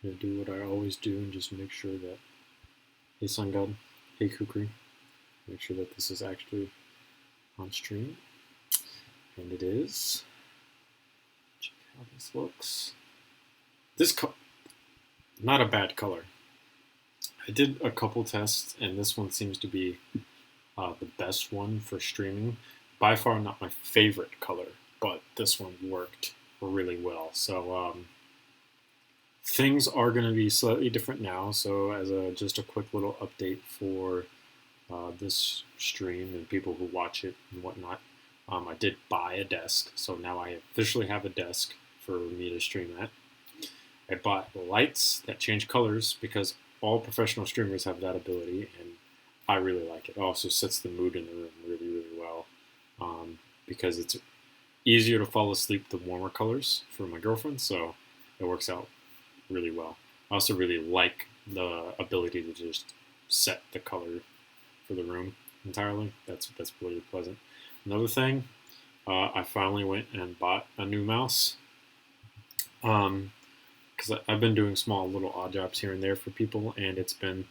I'm going to do what I always do and just make sure that, hey Sun God, hey Kukri, make sure that this is actually on stream. And it is. Check how this looks. This not a bad color. I did a couple tests, and this one seems to be the best one for streaming. By far not my favorite color, but this one worked really well. So things are going to be slightly different now. So as just a quick little update for this stream and people who watch it and whatnot, I did buy a desk. So now I officially have a desk for me to stream at. I bought lights that change colors because all professional streamers have that ability, and I really like it. It also sets the mood in the room really, really well because it's easier to fall asleep the warmer colors for my girlfriend, so it works out really well. I also really like the ability to just set the color for the room entirely. That's really pleasant. Another thing, I finally went and bought a new mouse. Because I've been doing small little odd jobs here and there for people, and it's been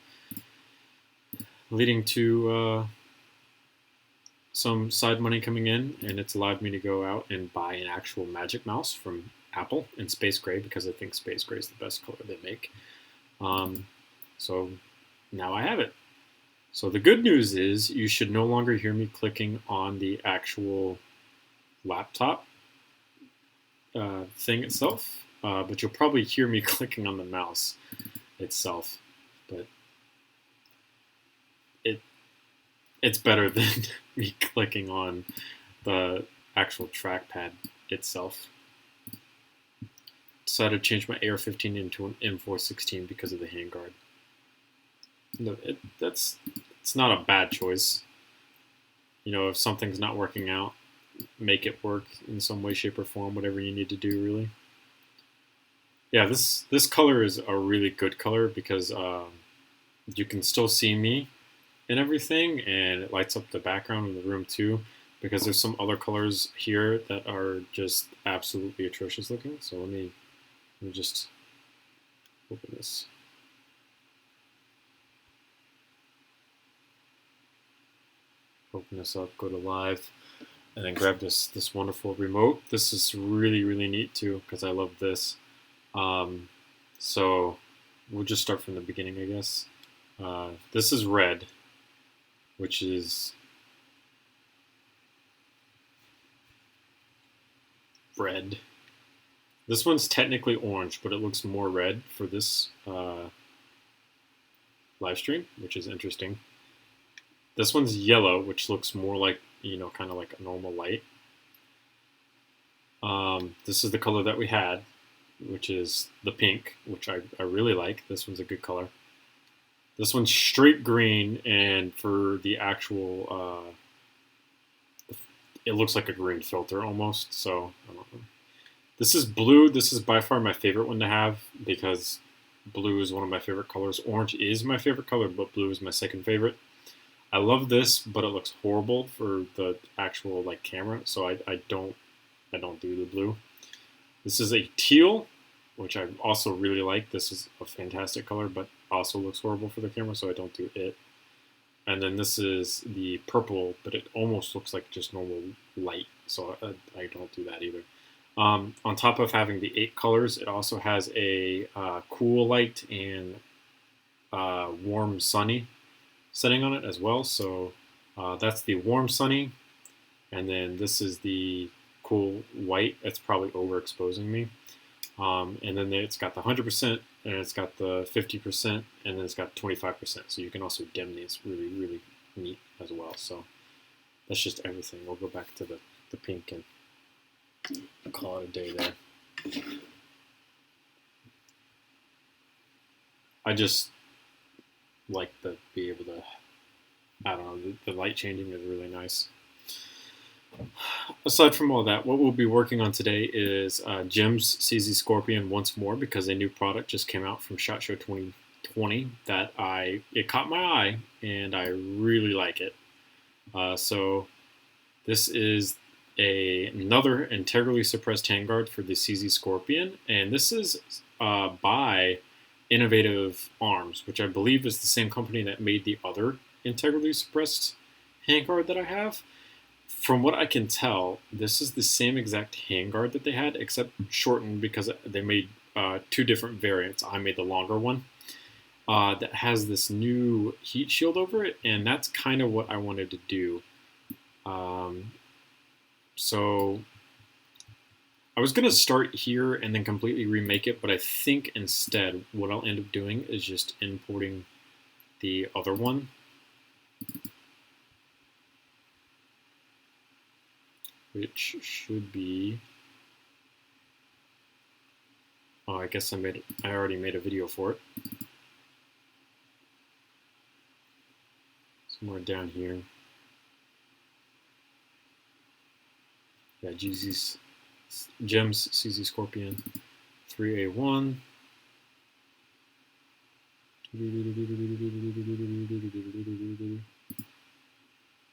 leading to some side money coming in, and it's allowed me to go out and buy an actual Magic Mouse from Apple in Space Gray because I think Space Gray is the best color they make. So now I have it. So the good news is you should no longer hear me clicking on the actual laptop thing itself. But you'll probably hear me clicking on the mouse itself. But it's better than me clicking on the actual trackpad itself. Decided to change my AR-15 into an M416 because of the handguard. No, it's not a bad choice. You know, if something's not working out, make it work in some way, shape, or form, whatever you need to do, really. Yeah, this color is a really good color because you can still see me and everything, and it lights up the background of the room too, because there's some other colors here that are just absolutely atrocious looking. So let me just open this. Open this up, go to live, and then grab this wonderful remote. This is really, really neat too because I love this. So we'll just start from the beginning, I guess. This is red, which is red. This one's technically orange, but it looks more red for this live stream, which is interesting. This one's yellow, which looks more like, you know, kind of like a normal light. This is the color that we had, which is the pink, which I really like. This one's a good color. This one's straight green, and for the actual, it looks like a green filter almost, so I don't know. This is blue. This is by far my favorite one to have because blue is one of my favorite colors. Orange is my favorite color, but blue is my second favorite. I love this, but it looks horrible for the actual like camera, so I don't do the blue. This is a teal, which I also really like. This is a fantastic color, but also looks horrible for the camera, so I don't do it. And then this is the purple, but it almost looks like just normal light, so I don't do that either. On top of having the 8 colors, it also has a cool light and warm sunny setting on it as well. So that's the warm sunny, and then this is the cool white. It's probably overexposing me. And then it's got the 100%, and it's got the 50%, and then it's got 25%. So you can also dim these. Really, really neat as well. So that's just everything. We'll go back to the pink and call it a day there. I just like to be able to, I don't know, the light changing is really nice. Aside from all that, what we'll be working on today is Jim's CZ Scorpion once more, because a new product just came out from SHOT Show 2020 that it caught my eye and I really like it. So this is another integrally suppressed handguard for the CZ Scorpion, and this is by Innovative Arms, which I believe is the same company that made the other integrally suppressed handguard that I have. From what I can tell, this is the same exact handguard that they had, except shortened because they made 2 different variants. I made the longer one that has this new heat shield over it, and that's kind of what I wanted to do. So I was going to start here and then completely remake it, but I think instead what I'll end up doing is just importing the other one. Which should be... Oh, I guess I already made a video for it. Somewhere down here. Yeah, GZ's Gems CZ Scorpion 3A1.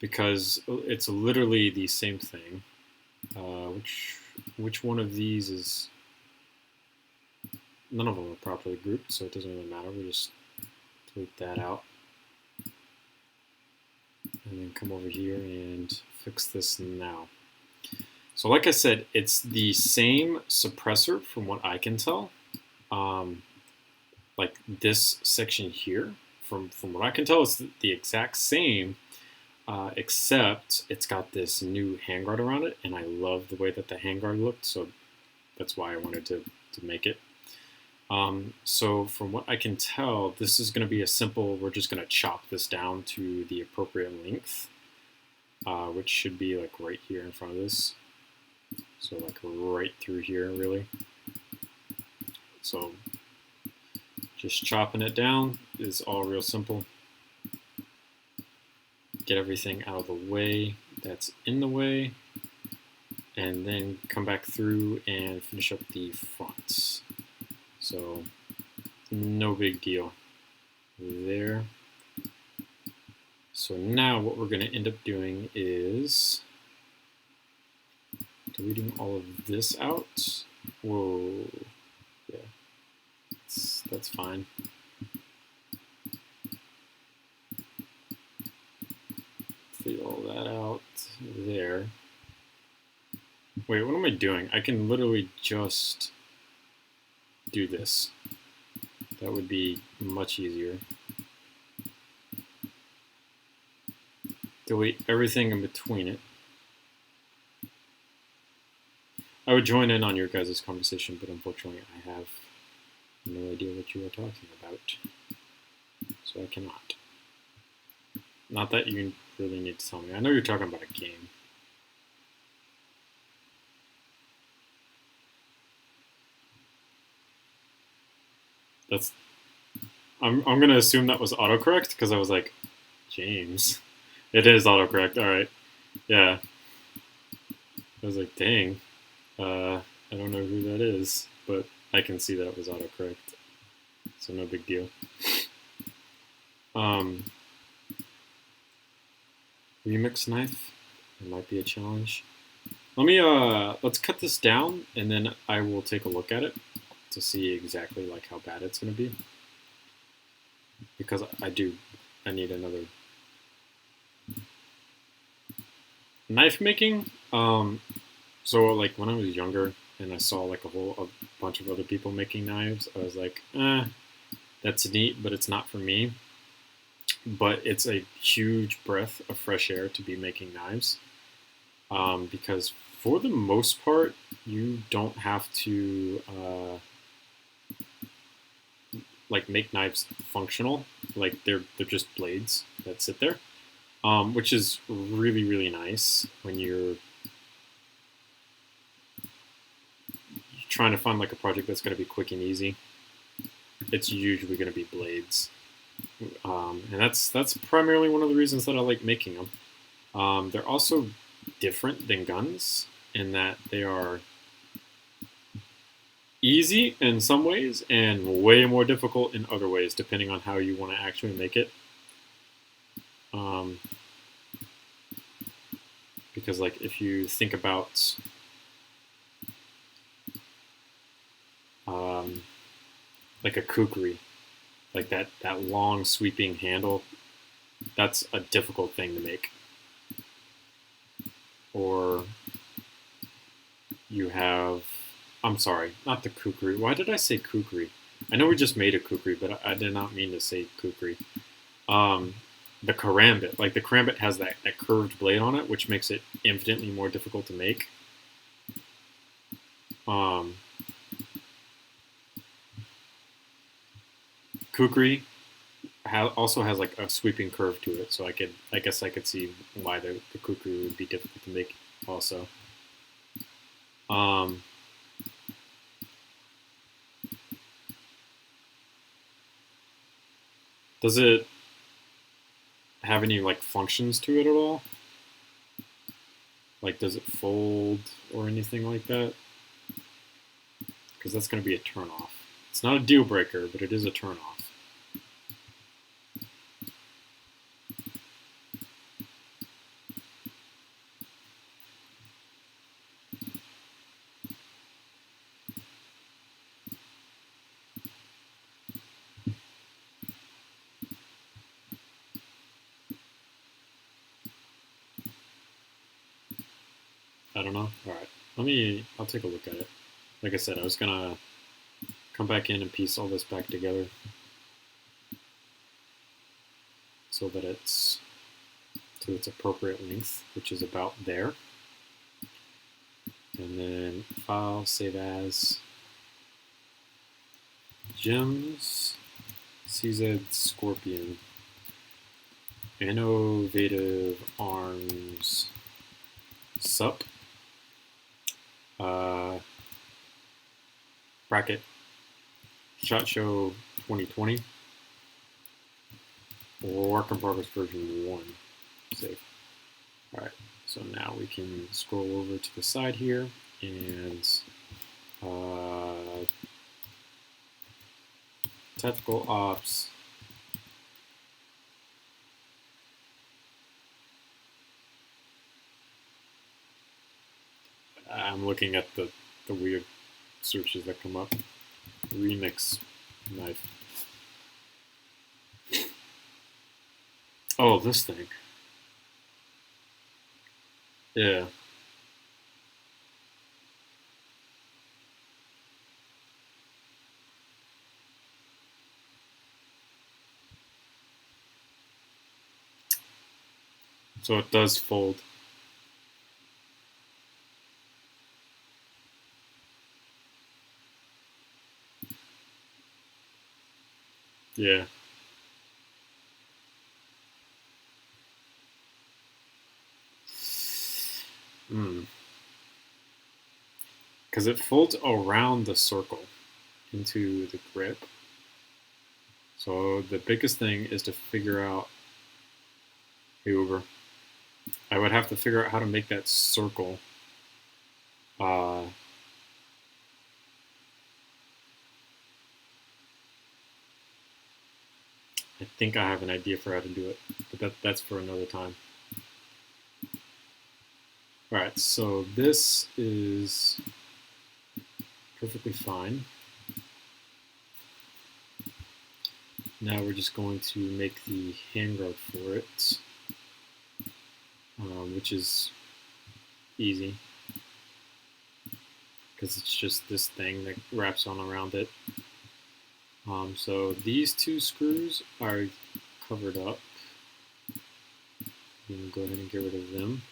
Because it's literally the same thing. Which one of these is... None of them are properly grouped, so it doesn't really matter. We'll just delete that out. And then come over here and fix this now. So like I said, it's the same suppressor from what I can tell. Like this section here, from what I can tell, it's the exact same, except it's got this new handguard around it, and I love the way that the handguard looked, so that's why I wanted to make it. So from what I can tell, this is going to be a simple, we're just going to chop this down to the appropriate length, which should be like right here in front of this. So like right through here, really. So just chopping it down is all real simple. Get everything out of the way that's in the way, and then come back through and finish up the fronts. So no big deal there. So now what we're going to end up doing is deleting all of this out. Whoa, yeah, that's fine. Delete all that out there. Wait, what am I doing? I can literally just do this. That would be much easier. Delete everything in between it. I would join in on your guys' conversation, but unfortunately I have no idea what you are talking about. So I cannot. Not that you really need to tell me. I know you're talking about a game. I'm gonna assume that was autocorrect because I was like, James. It is autocorrect, alright. Yeah. I was like, dang. I don't know who that is, but I can see that it was autocorrect. So no big deal. Remix knife. It might be a challenge. Let's cut this down and then I will take a look at it to see exactly like how bad it's gonna be. Because I need another knife making. So like when I was younger and I saw like a bunch of other people making knives, I was like, that's neat, but it's not for me. But it's a huge breath of fresh air to be making knives. Because for the most part, you don't have to like make knives functional. Like they're just blades that sit there, which is really, really nice when you're trying to find like a project that's going to be quick and easy. It's usually going to be blades, and that's primarily one of the reasons that I like making them. They're also different than guns in that they are easy in some ways and way more difficult in other ways, depending on how you want to actually make it. Because like if you think about like like a kukri, like that long sweeping handle. That's a difficult thing to make. Or you have, I'm sorry, not the kukri. Why did I say kukri? I know we just made a kukri, but I did not mean to say kukri. The karambit, like the karambit has that curved blade on it, which makes it infinitely more difficult to make. Kukri also has like a sweeping curve to it, so I guess I could see why the kukri would be difficult to make also. Does it have any like functions to it at all? Like, does it fold or anything like that? Because that's going to be a turn off. It's not a deal breaker, but it is a turn off. I don't know. All right, I'll take a look at it. Like I said, I was gonna come back in and piece all this back together so that it's to its appropriate length, which is about there. And then file, save as, gems, CZ Scorpion, innovative arms, sup. Bracket SHOT Show 2020 or work in progress version 1. Save. Alright, so now we can scroll over to the side here and tactical ops. I'm looking at the weird searches that come up. Remix knife. Oh, this thing. Yeah. So it does fold. Yeah. Because it folds around the circle into the grip. So the biggest thing is to figure out, hey Uber, I would have to figure out how to make that circle I think I have an idea for how to do it, but that's for another time. Alright, so this is perfectly fine. Now we're just going to make the handguard for it, which is easy because it's just this thing that wraps on around it. So these two screws are covered up. You can go ahead and get rid of them.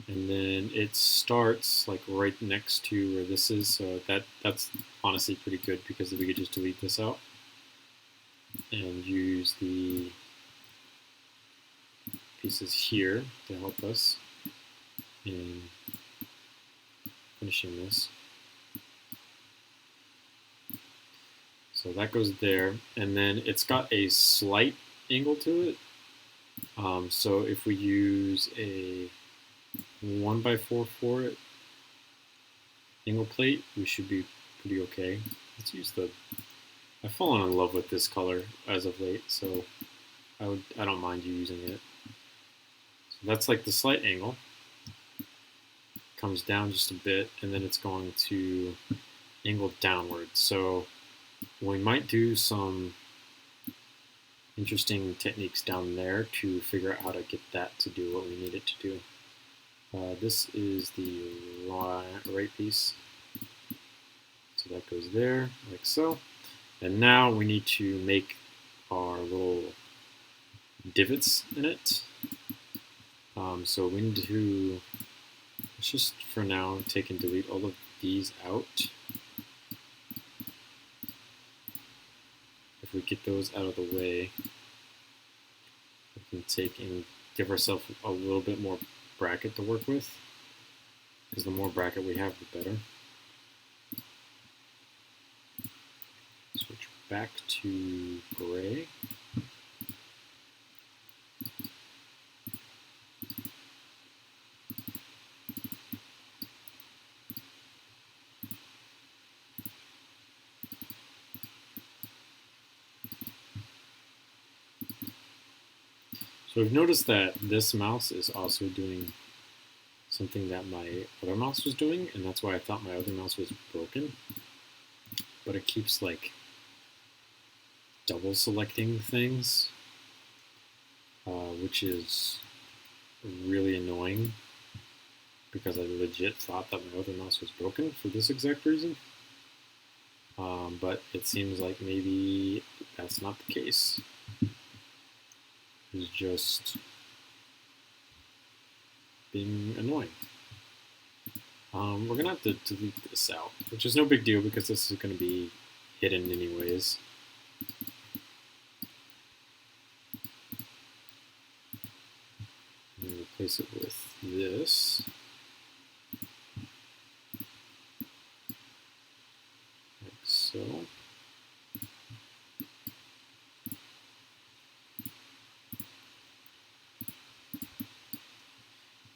And then it starts like right next to where this is, so that's honestly pretty good because we could just delete this out and use the pieces here to help us in finishing this. So that goes there, and then it's got a slight angle to it. So if we use a 1x4 for it, angle plate, we should be pretty okay. Let's use the, I've fallen in love with this color as of late, so I don't mind you using it. So that's like the slight angle. Comes down just a bit, and then it's going to angle downward. So we might do some interesting techniques down there to figure out how to get that to do what we need it to do. This is the right piece. So that goes there, like so. And now we need to make our little divots in it. So we need to, let's just for now take and delete all of these out. If we get those out of the way, we can take and give ourselves a little bit more bracket to work with, because the more bracket we have, the better. Switch back to gray. So we've noticed that this mouse is also doing something that my other mouse was doing, and that's why I thought my other mouse was broken. But it keeps like double selecting things, which is really annoying because I legit thought that my other mouse was broken for this exact reason. But it seems like maybe that's not the case. It's just being annoying. We're going to have to delete this out, which is no big deal because this is going to be hidden anyways. I'm going to replace it with this. Like so.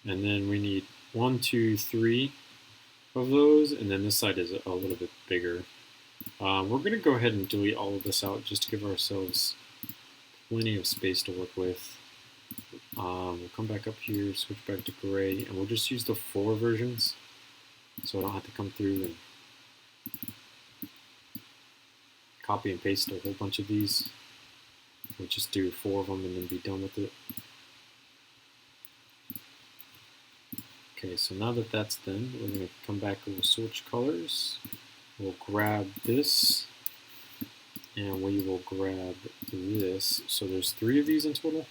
And then we need 1, 2, 3 of those, and then this side is a little bit bigger. We're going to go ahead and delete all of this out just to give ourselves plenty of space to work with. We'll come back up here, switch back to gray, and we'll just use the 4 versions so I don't have to come through and copy and paste a whole bunch of these. We'll just do 4 of them and then be done with it. Okay, so now that that's done, we're going to come back and we'll switch colors. We'll grab this, and we will grab this. So there's 3 of these in total.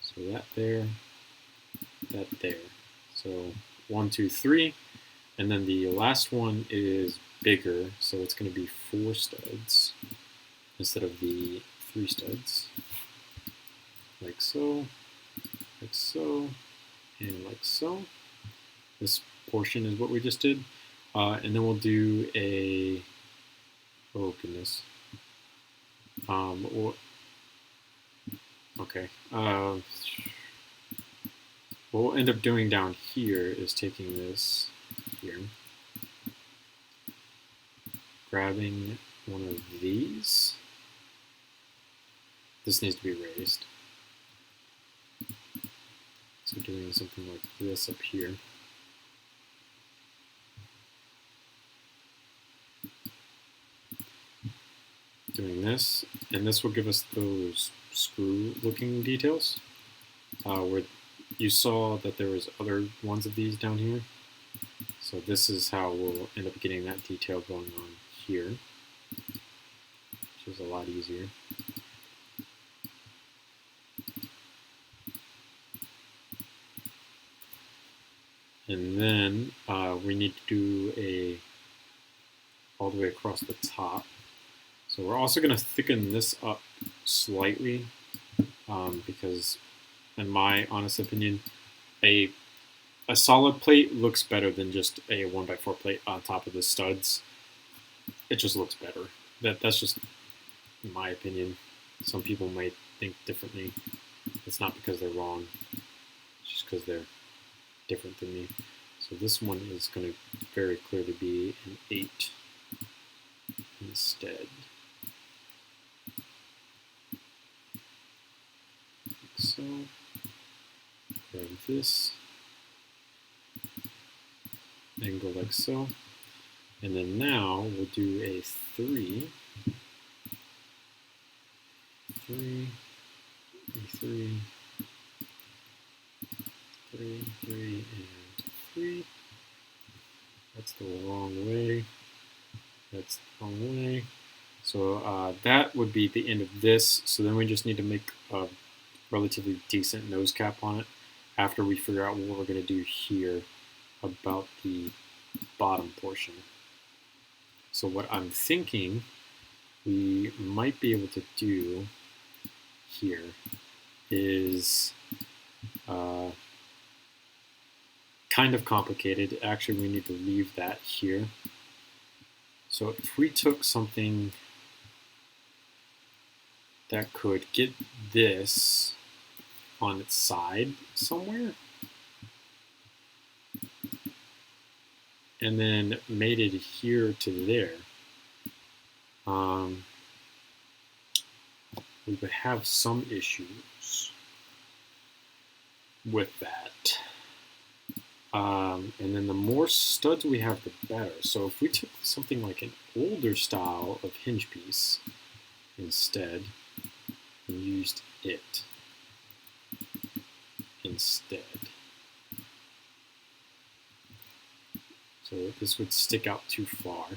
So that there, that there. So 1, 2, 3. And then the last one is bigger, so it's going to be 4 studs instead of the 3 studs. Like so, and like so. This portion is what we just did. And then we'll do a, oh goodness. Okay. What we'll end up doing down here is taking this here, grabbing one of these. This needs to be raised. So doing something like this up here. Doing this, and this will give us those screw-looking details. Where you saw that there was other ones of these down here. So this is how we'll end up getting that detail going on here, which is a lot easier. And then we need to do all the way across the top. So we're also going to thicken this up slightly because, in my honest opinion, a solid plate looks better than just a 1x4 plate on top of the studs. It just looks better. That's just my opinion. Some people might think differently. It's not because they're wrong. It's just because they're different than me. So this one is going to very clearly be an 8 instead. Like so. Grab this. And go like so. And then now we'll do a 3, 3, 3, 3, 3, and 3. That's the wrong way. That's the wrong way. So that would be the end of this. So then we just need to make a relatively decent nose cap on it after we figure out what we're going to do here about the bottom portion. So what I'm thinking we might be able to do here is kind of complicated. Actually, we need to leave that here. So if we took something that could get this on its side somewhere, and then made it here to there, we would have some issues with that. And then the more studs we have, the better. So if we took something like an older style of hinge piece instead, and used it instead. So this would stick out too far.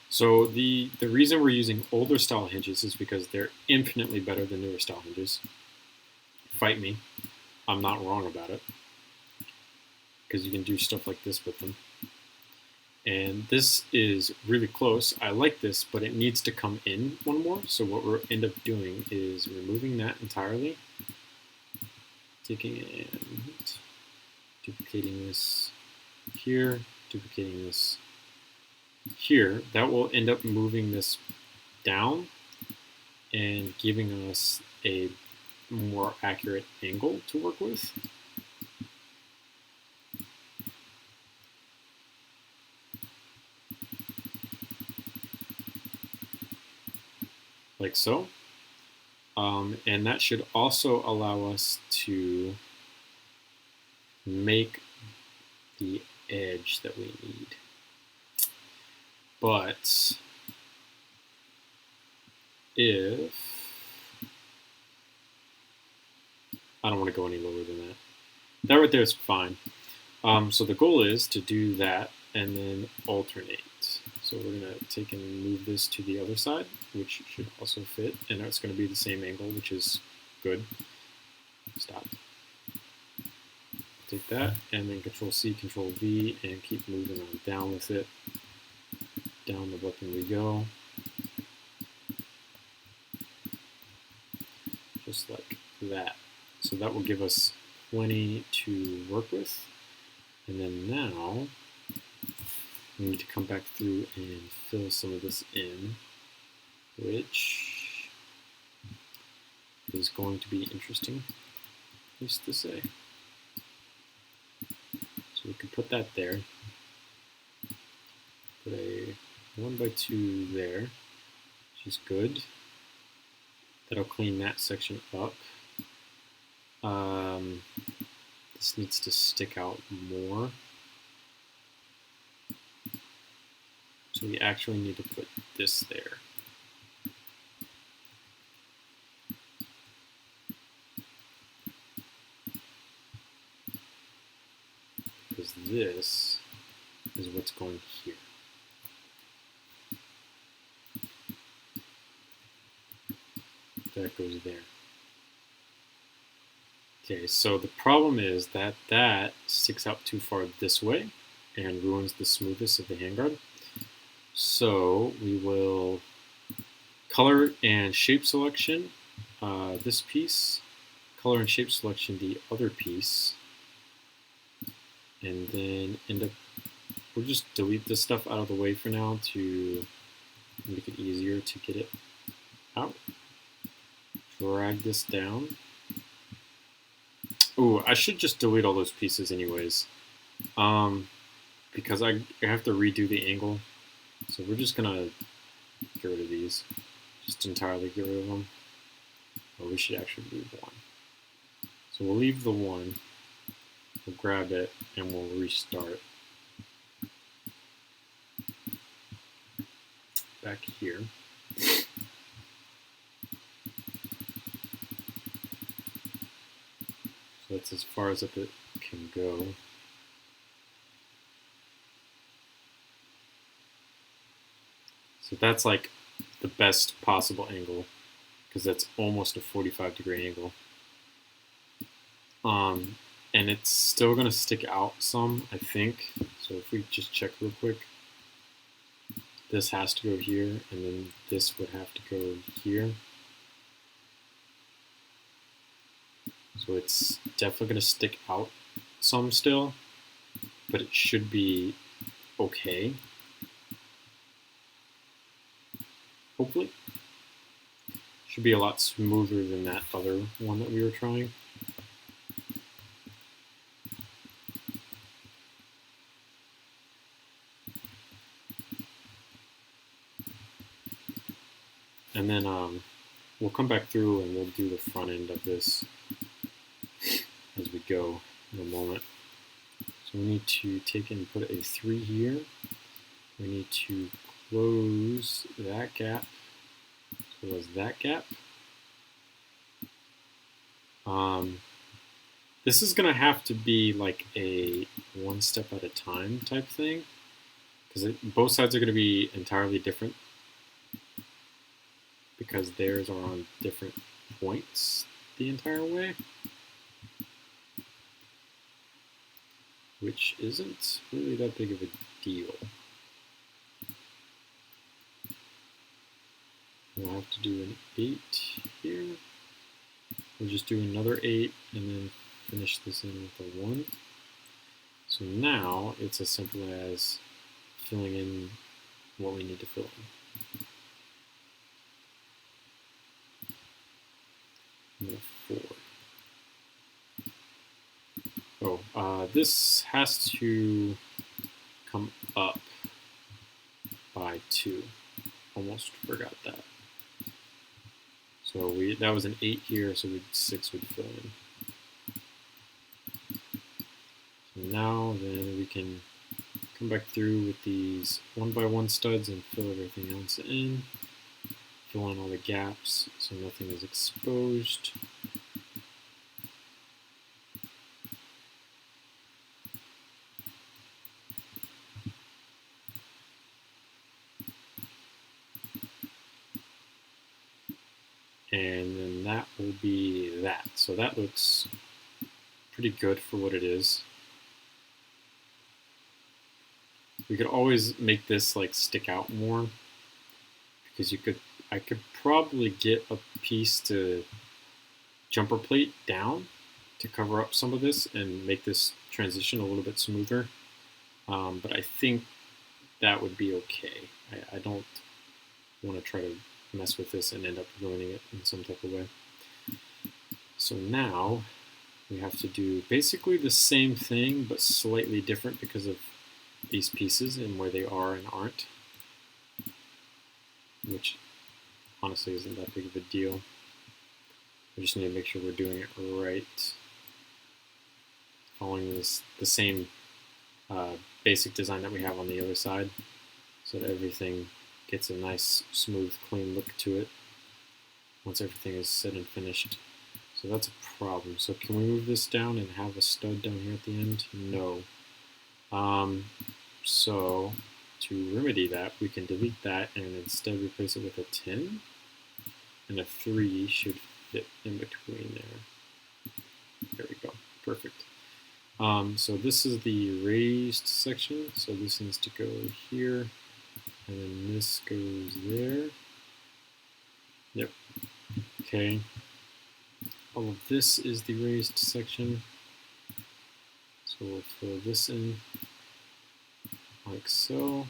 So the reason we're using older style hinges is because they're infinitely better than newer style hinges. Fight me. I'm not wrong about it. Because you can do stuff like this with them. And this is really close. I like this, but it needs to come in one more. So what we'll end up doing is removing that entirely. Taking and duplicating this here, duplicating this here. That will end up moving this down and giving us a more accurate angle to work with. Like so. And that should also allow us to make the edge that we need. But if I don't want to go any lower than that. That right there is fine. So the goal is to do that and then alternate. So we're going to take and move this to the other side, which should also fit, and it's going to be the same angle, which is good. Stop. Take that, and then Control-C, Control-V, and keep moving on down with it. Down the weapon we go. Just like that. So that will give us plenty to work with. And then now, we need to come back through and fill some of this in, which is going to be interesting, at least to say. So we can put that there. Put a 1x2 there, which is good. That'll clean that section up. This needs to stick out more. So we actually need to put this there. Because this is what's going here. That goes there. Okay, so the problem is that that sticks out too far this way and ruins the smoothness of the handguard. So we will color and shape selection this piece, color and shape selection the other piece, and then end up, we'll just delete this stuff out of the way for now to make it easier to get it out. Drag this down. Ooh, I should just delete all those pieces anyways, because I have to redo the angle. So we're just gonna get rid of these, just entirely get rid of them. Or we should actually leave one. So we'll leave the one, we'll grab it, and we'll restart. back here. So that's as far as up it can go. So that's like the best possible angle, because that's almost a 45-degree angle. And it's still going to stick out some, I think. So if we just check real quick, this has to go here, and then this would have to go here. So it's definitely going to stick out some still, but it should be okay. Hopefully. Should be a lot smoother than that other one that we were trying. And then we'll come back through and we'll do the front end of this as we go in a moment. So we need to take and put a 3 here. We need to close that gap. So was that gap? This is going to have to be like a one step at a time type thing, because both sides are going to be entirely different, because theirs are on different points the entire way, which isn't really that big of a deal. We'll have to do an 8 here. We'll just do another 8 and then finish this in with a 1. So now it's as simple as filling in what we need to fill in. And a 4. Oh, this has to come up by 2. Almost forgot that. So that was an 8 here, so 6 would fill in. So now then we can come back through with these 1x1 studs and fill everything else in. Fill in all the gaps so nothing is exposed. And then that will be that. So that looks pretty good for what it is. We could always make this like stick out more, because I could probably get a piece to jumper plate down to cover up some of this and make this transition a little bit smoother. But I think that would be okay. I don't want to try to mess with this and end up ruining it in some type of way. So now we have to do basically the same thing, but slightly different because of these pieces and where they are and aren't, which honestly isn't that big of a deal. We just need to make sure we're doing it right, following the same basic design that we have on the other side, so that everything gets a nice, smooth, clean look to it once everything is set and finished. So that's a problem. So can we move this down and have a stud down here at the end? No. So to remedy that, we can delete that and instead replace it with a 10, and a 3 should fit in between there. There we go. Perfect. So this is the raised section. So this needs to go here, and then this goes there. Yep. Okay. All of this is the raised section. So we'll fill this in like so.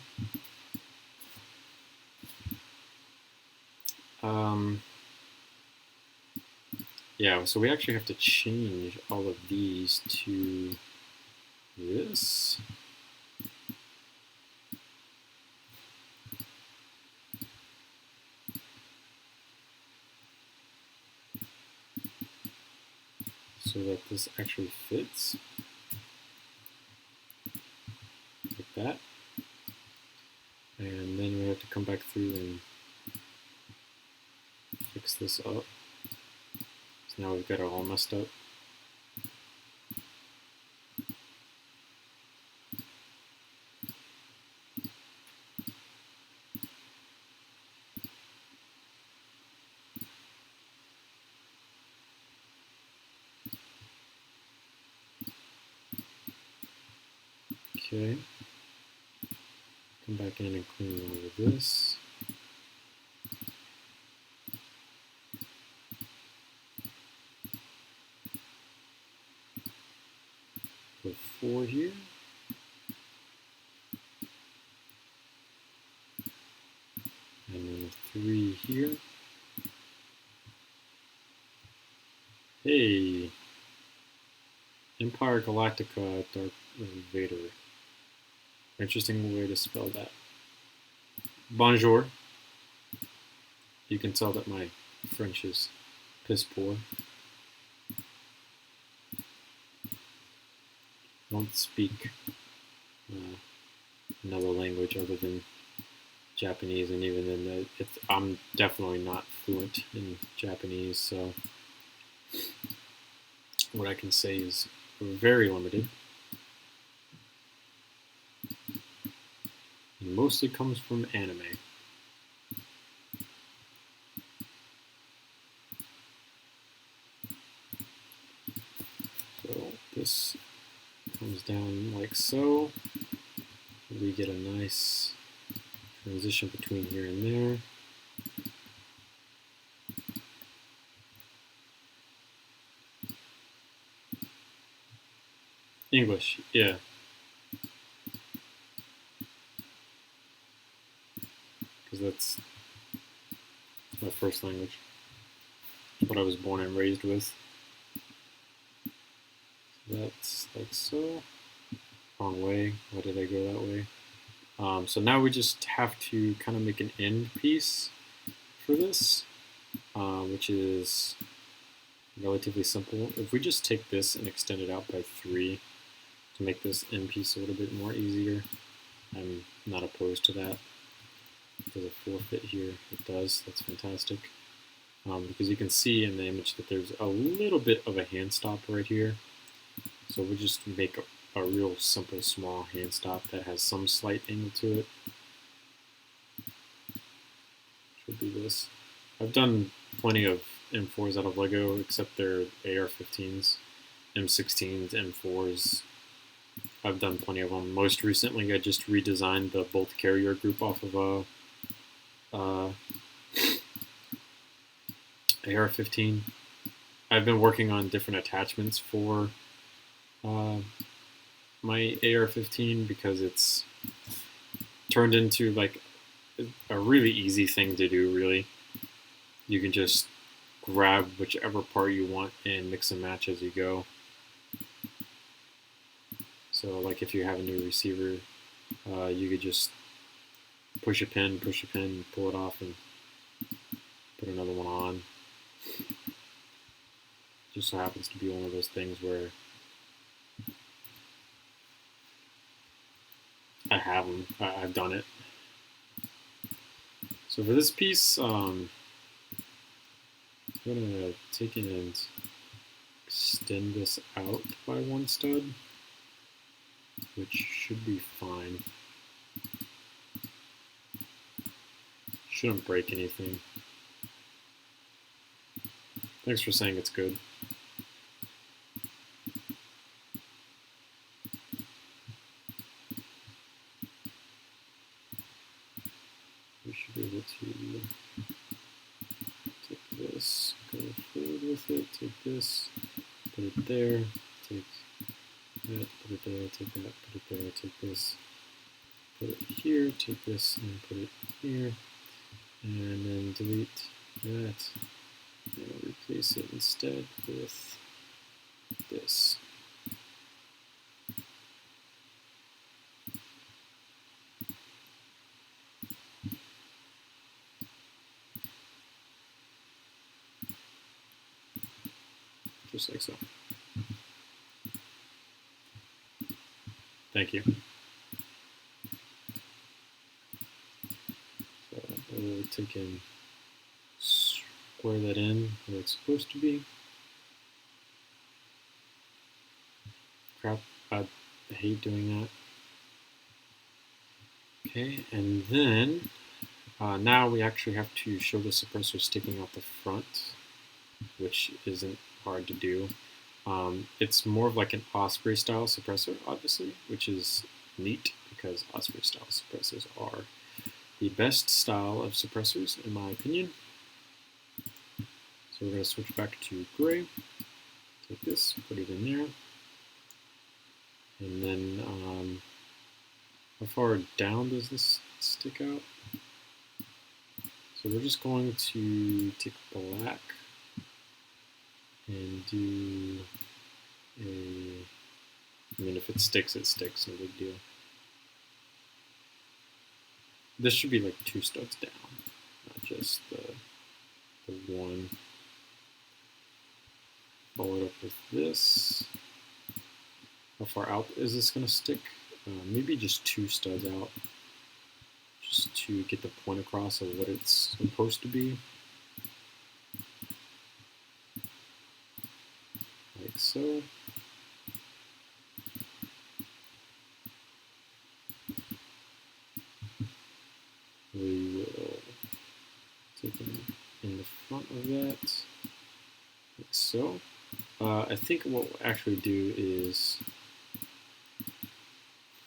Yeah, so we actually have to change all of these to this. So that this actually fits like that. And then we have to come back through and fix this up. So now we've got it all messed up. Okay. Come back in and clean all of this. Put 4 here. And then a 3 here. Hey! Empire Galactica Dark Vader. Interesting way to spell that. Bonjour. You can tell that my French is piss poor. Don't speak another language other than Japanese, and even then, I'm definitely not fluent in Japanese, so what I can say is very limited. And mostly comes from anime. So this comes down like so. We get a nice transition between here and there. English, yeah. Because that's my first language. It's what I was born and raised with. That's like so. Wrong way. Why did I go that way? So now we just have to kind of make an end piece for this, which is relatively simple. If we just take this and extend it out by 3 to make this end piece a little bit more easier, I'm not opposed to that. Does a 4 fit here? It does. That's fantastic. Because you can see in the image that there's a little bit of a hand stop right here. So we'll just make a real simple small hand stop that has some slight angle to it. Should be this. I've done plenty of M4s out of Lego, except they're AR-15s, M16s, M4s. I've done plenty of them. Most recently, I just redesigned the bolt carrier group off of AR-15. I've been working on different attachments for my AR-15 because it's turned into like a really easy thing to do, really. You can just grab whichever part you want and mix and match as you go. So like if you have a new receiver, you could just push a pin, pull it off, and put another one on. Just so happens to be one of those things where I have them. I've done it. So for this piece, I'm going to take it and extend this out by 1 stud, which should be fine. Shouldn't break anything. Thanks for saying it's good. We should be able to take this, go forward with it, take this, put it there, take that, put it there, take that, put it there, take this, put it here, take this, and put it here, and then delete that, and replace it instead with this. Just like so. Thank you. we'll take and square that in where it's supposed to be. Crap, I hate doing that. Okay, and then now we actually have to show the suppressor sticking out the front, which isn't hard to do. It's more of like an Osprey style suppressor, obviously, which is neat because Osprey style suppressors are the best style of suppressors, in my opinion. So we're going to switch back to gray, take this, put it in there, and then how far down does this stick out? So we're just going to take black and do I mean, if it sticks, it sticks, no big deal. This should be like 2 studs down, not just the one. Follow it up with this. How far out is this going to stick? Maybe just 2 studs out, just to get the point across of what it's supposed to be. Like so. We will take it in the front of that, like so. I think what we'll actually do is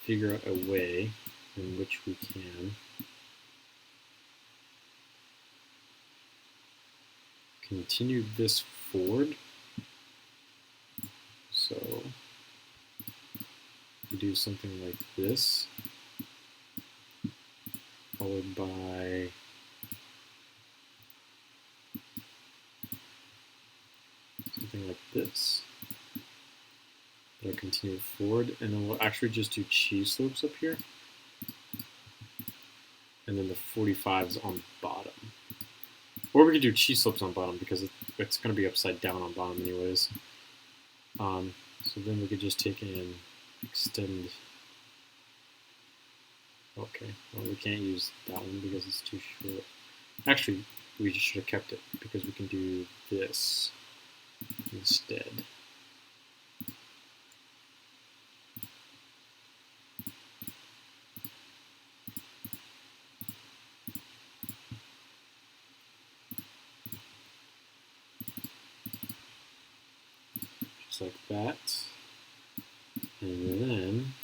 figure out a way in which we can continue this forward. So we do something like this, followed by something like this. That'll continue forward, and then we'll actually just do cheese slopes up here, and then the 45s on bottom. Or we could do cheese slopes on bottom because it's going to be upside down on bottom anyways. So then we could just take and extend. Okay, well we can't use that one because it's too short. Actually, we just should have kept it because we can do this instead. Just like that. And then,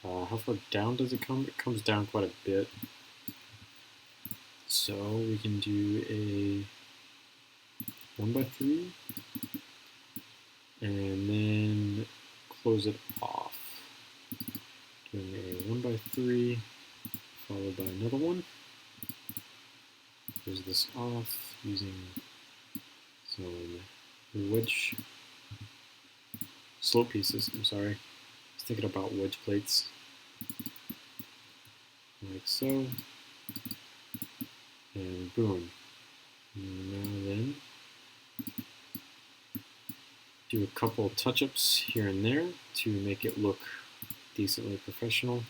how far down does it come? It comes down quite a bit. So we can do a 1x3 and then close it off. Doing a 1x3 followed by another one. Close this off using some wedge slope pieces. I'm sorry. I was thinking about wedge plates. Like so. And boom. And now then, do a couple touch-ups here and there to make it look decently professional.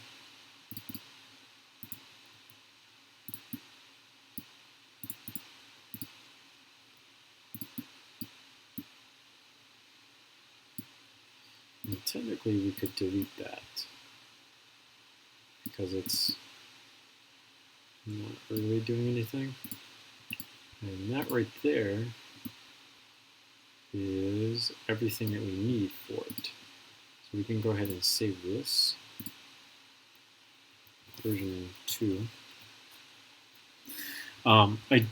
And technically we could delete that because it's not really doing anything. And that right there is everything that we need for it. So we can go ahead and save this. Version 2. I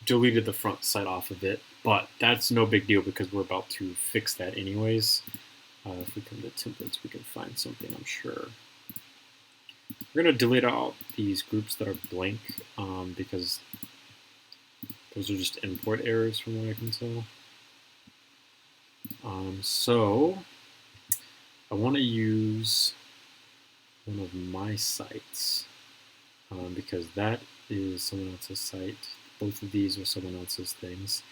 deleted the front side off of it, but that's no big deal because we're about to fix that anyways. If we come to templates, we can find something, I'm sure. We're going to delete out these groups that are blank because those are just import errors from what I can tell. So I want to use one of my sites because that is someone else's site. Both of these are someone else's things.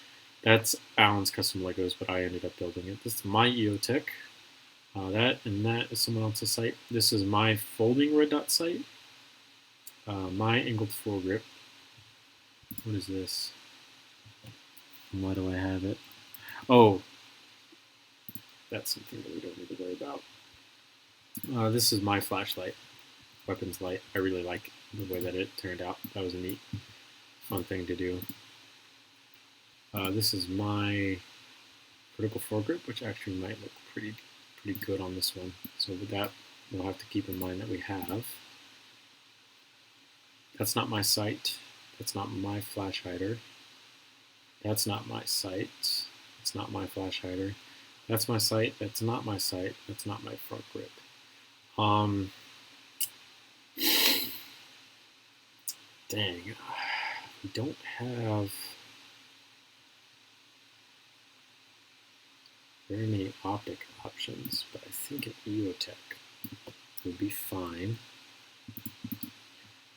That's Alan's custom Legos, but I ended up building it. This is my EOTech. That is someone else's site. This is my folding red dot site. My angled foregrip. What is this? Why do I have it? Oh, that's something that we don't need to worry about. This is my flashlight, weapons light. I really like the way that it turned out. That was a neat, fun thing to do. This is my critical foregrip, which actually might look pretty good on this one. So with that, we'll have to keep in mind that we have. That's not my sight. That's not my flash hider. That's not my sight. It's not my flash hider. That's my sight. That's not my sight. That's not my front grip. Dang, we don't have very many optic options, but I think an EOTech would be fine.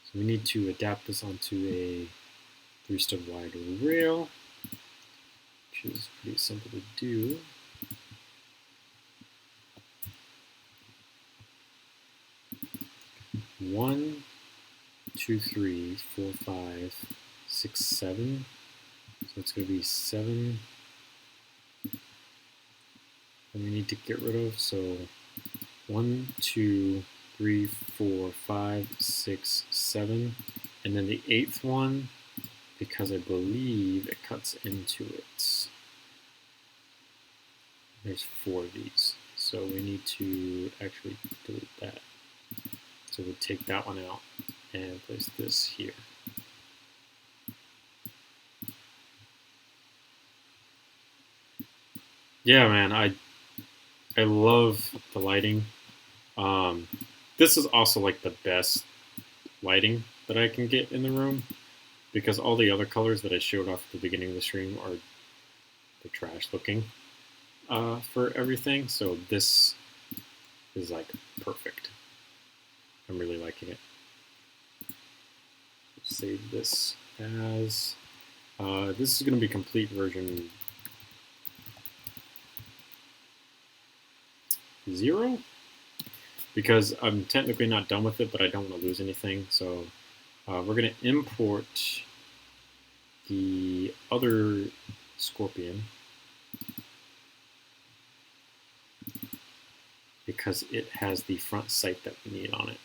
So we need to adapt this onto a 3-stud wide rail, which is pretty simple to do. One, 2, 3, 4, 5, 6, 7. So it's going to be 7 that we need to get rid of. So 1, 2, 3, 4, 5, 6, 7. And then the 8th one, because I believe it cuts into it. There's 4 of these. So we need to actually delete that. So we'll take that one out and place this here. Yeah, man, I love the lighting. This is also like the best lighting that I can get in the room, because all the other colors that I showed off at the beginning of the stream are the trash looking for everything. So this is like perfect. I'm really liking it. Save this as this is going to be complete version 0, because I'm technically not done with it, but I don't want to lose anything. So we're going to import the other Scorpion because it has the front sight that we need on it.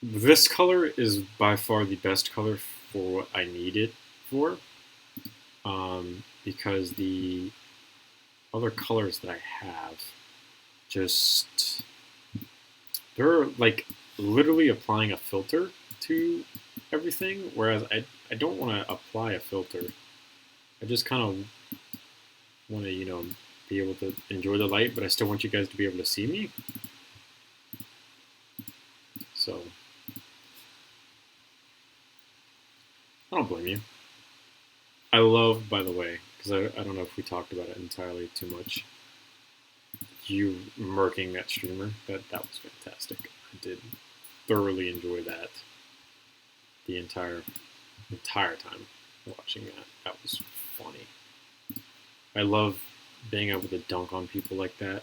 This color is by far the best color for what I need it for, because the other colors that I have just, they're like literally applying a filter to everything, whereas I don't want to apply a filter. I just kind of want to, you know, be able to enjoy the light, but I still want you guys to be able to see me. So I don't blame you. I love, by the way, because I don't know if we talked about it entirely too much, you murking that streamer. That was fantastic. I did thoroughly enjoy that the entire time watching that. That was funny. I love being able to dunk on people like that,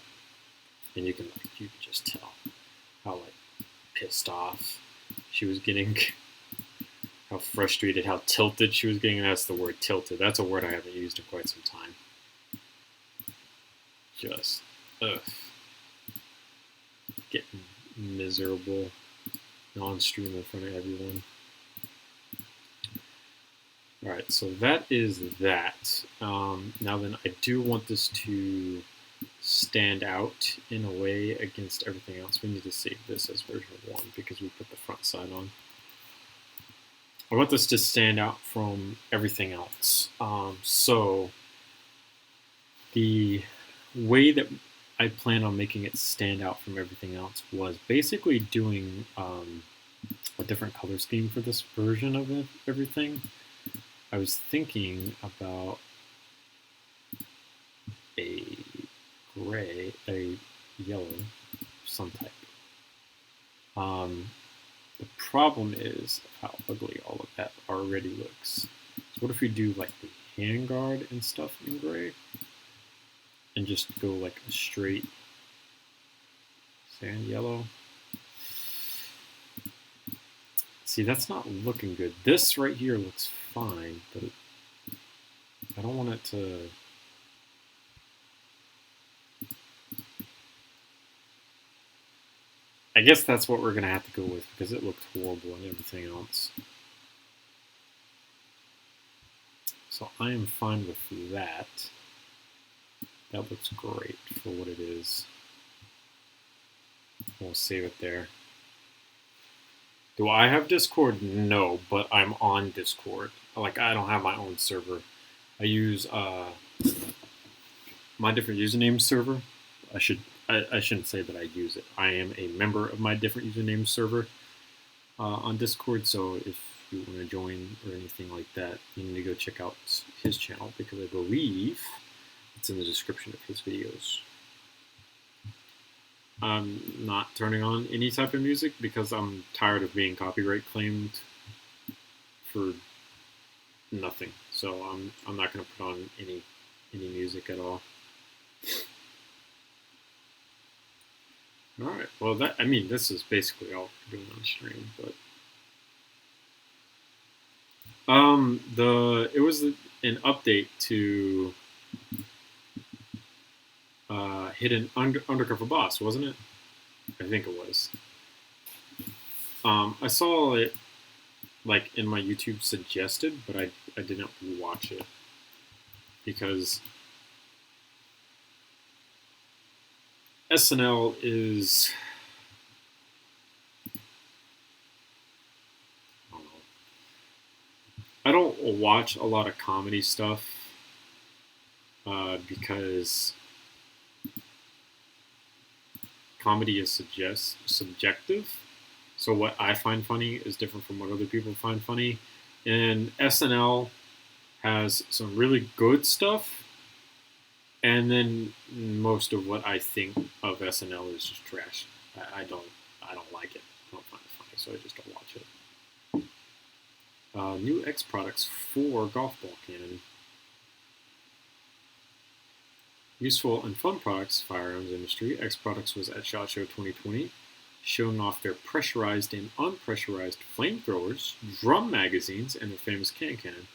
and you can just tell how like pissed off she was getting, how frustrated, how tilted she was getting. And that's the word, tilted. That's a word I haven't used in quite some time. Just getting miserable non-stream in front of everyone. Alright, so that is that. Now then, I do want this to stand out in a way against everything else. We need to save this as version 1 because we put the front side on. I want this to stand out from everything else. So the way that I plan on making it stand out from everything else was basically doing a different color scheme for this version of everything. I was thinking about a gray, a yellow, some type. The problem is how ugly all of that already looks. So what if we do like the handguard and stuff in gray, and just go like a straight sand yellow? See, that's not looking good. This right here looks fine, but I don't want it to... I guess that's what we're going to have to go with because it looked horrible and everything else. So I am fine with that. That looks great for what it is. We'll save it there. Do I have Discord? No, but I'm on Discord. Like, I don't have my own server. I use my different username server. I shouldn't say that I use it. I am a member of my different username server on Discord. So if you want to join or anything like that, you need to go check out his channel because I believe it's in the description of his videos. I'm not turning on any type of music because I'm tired of being copyright claimed for nothing. So I'm not going to put on any music at all. All right. Well, this is basically all we're doing on stream, but it was an update to Hidden Undercover Boss, wasn't it? I think it was. I saw it like in my YouTube suggested, but I didn't watch it because SNL is, I don't watch a lot of comedy stuff because comedy is subjective. So what I find funny is different from what other people find funny. And SNL has some really good stuff. And then most of what I think of SNL is just trash. I don't like it. I don't find it funny, so I just don't watch it. New X products for golf ball cannon. Useful and fun products, firearms industry. X Products was at SHOT Show 2020, showing off their pressurized and unpressurized flamethrowers, drum magazines, and their famous cannon.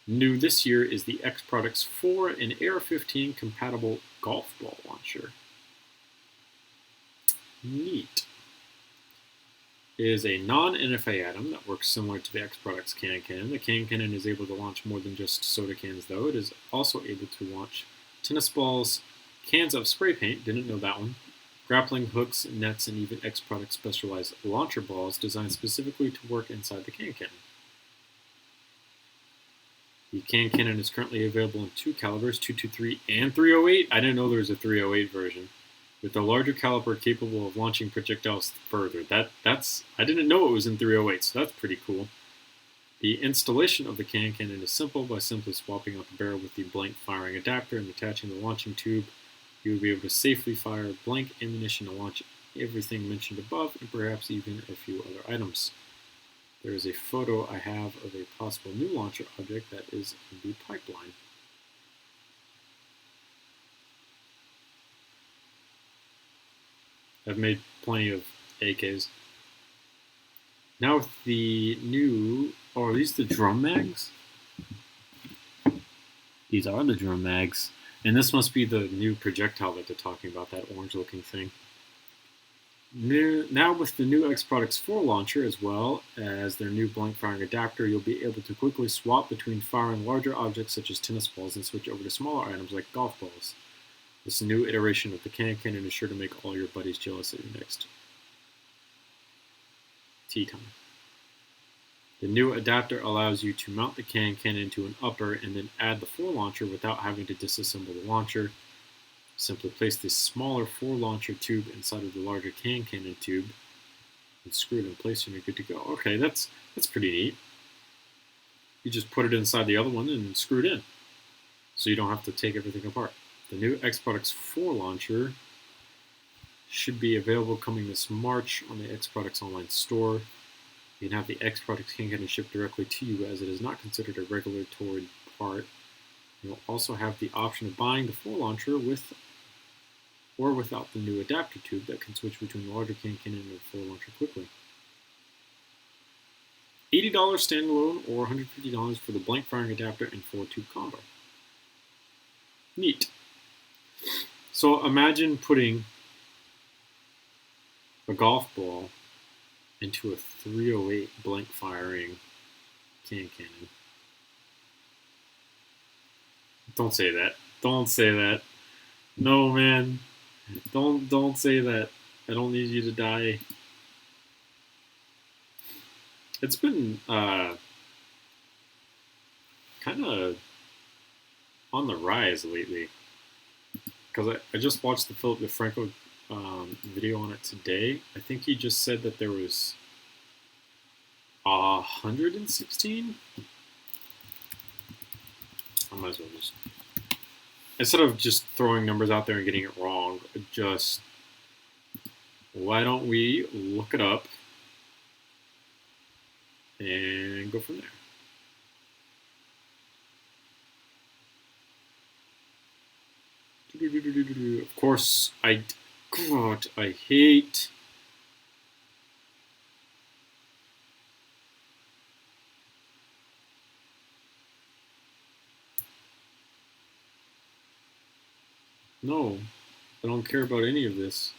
New this year is the X Products 4 and AR-15 compatible golf ball launcher. Neat. It is a non-NFA atom that works similar to the X Products cannon. The cannon is able to launch more than just soda cans, though. It is also able to launch tennis balls, cans of spray paint, didn't know that one, grappling hooks, nets, and even X Products specialized launcher balls designed specifically to work inside the cannon. The cannon is currently available in two calibers, .223 and .308. I didn't know there was a .308 version, with a larger caliber capable of launching projectiles further. I didn't know it was in .308, so that's pretty cool. The installation of the cannon is simple. By simply swapping out the barrel with the blank firing adapter and attaching the launching tube, you will be able to safely fire blank ammunition to launch everything mentioned above, and perhaps even a few other items. There is a photo I have of a possible new launcher object that is in the pipeline. I've made plenty of AKs. Now with the new... Oh, are these the drum mags? These are the drum mags. And this must be the new projectile that they're talking about, that orange-looking thing. Now with the new X Products 4 launcher, as well as their new blank firing adapter, you'll be able to quickly swap between firing larger objects such as tennis balls and switch over to smaller items like golf balls. This new iteration of the cannon is sure to make all your buddies jealous at your next tea time. The new adapter allows you to mount the cannon to an upper and then add the 4 launcher without having to disassemble the launcher. Simply place the smaller 4 launcher tube inside of the larger cannon tube and screw it in place and you're good to go. Okay, that's pretty neat. You just put it inside the other one and screw it in, so you don't have to take everything apart. The new X Products 4 launcher should be available coming this March on the X Products online store. You can have the X Products cannon shipped directly to you as it is not considered a regulatory part. You'll also have the option of buying the 4 launcher with or without the new adapter tube that can switch between the larger cannon and the 4 launcher quickly. $80 standalone or $150 for the blank firing adapter and 4-tube combo. Neat. So imagine putting a golf ball into a 308 blank firing cannon. Don't say that. Don't say that. No, man. Don't say that. I don't need you to die. It's been kind of on the rise lately. Because I just watched the Philip DeFranco video on it today. I think he just said that there was 116. I might as well just, instead of just throwing numbers out there and getting it wrong, just why don't we look it up and go from there. Of course, God, I hate. No, I don't care about any of this.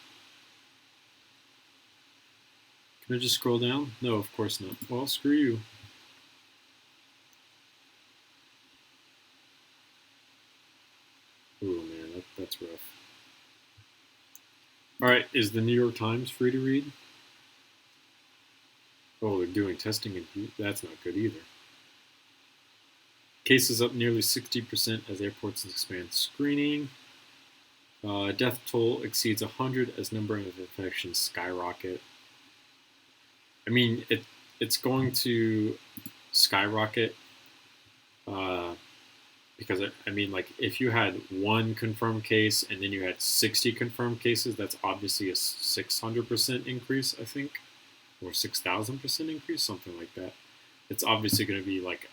Can I just scroll down? No, of course not. Well, screw you. Oh man, that's rough. Alright, is the New York Times free to read? Oh, they're doing testing and that's not good either. Cases up nearly 60% as airports expand screening. Death toll exceeds 100 as number of infections skyrocket. I mean, it's going to skyrocket because, I mean, like, if you had one confirmed case and then you had 60 confirmed cases, that's obviously a 600% increase, I think, or 6,000% increase, something like that. It's obviously going to be, like,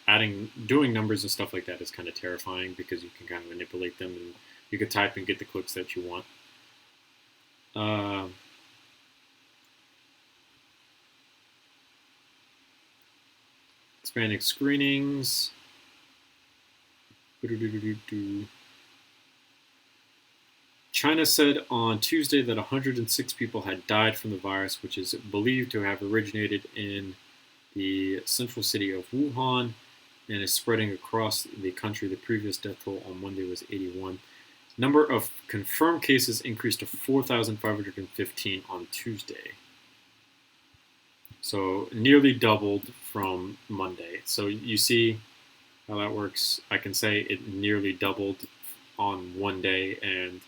doing numbers and stuff like that is kind of terrifying because you can kind of manipulate them and you could type and get the clicks that you want. Expanding screenings. China said on Tuesday that 106 people had died from the virus, which is believed to have originated in the central city of Wuhan and is spreading across the country. The previous death toll on Monday was 81. Number of confirmed cases increased to 4,515 on Tuesday. So nearly doubled from Monday. So you see how that works. I can say it nearly doubled on one day, and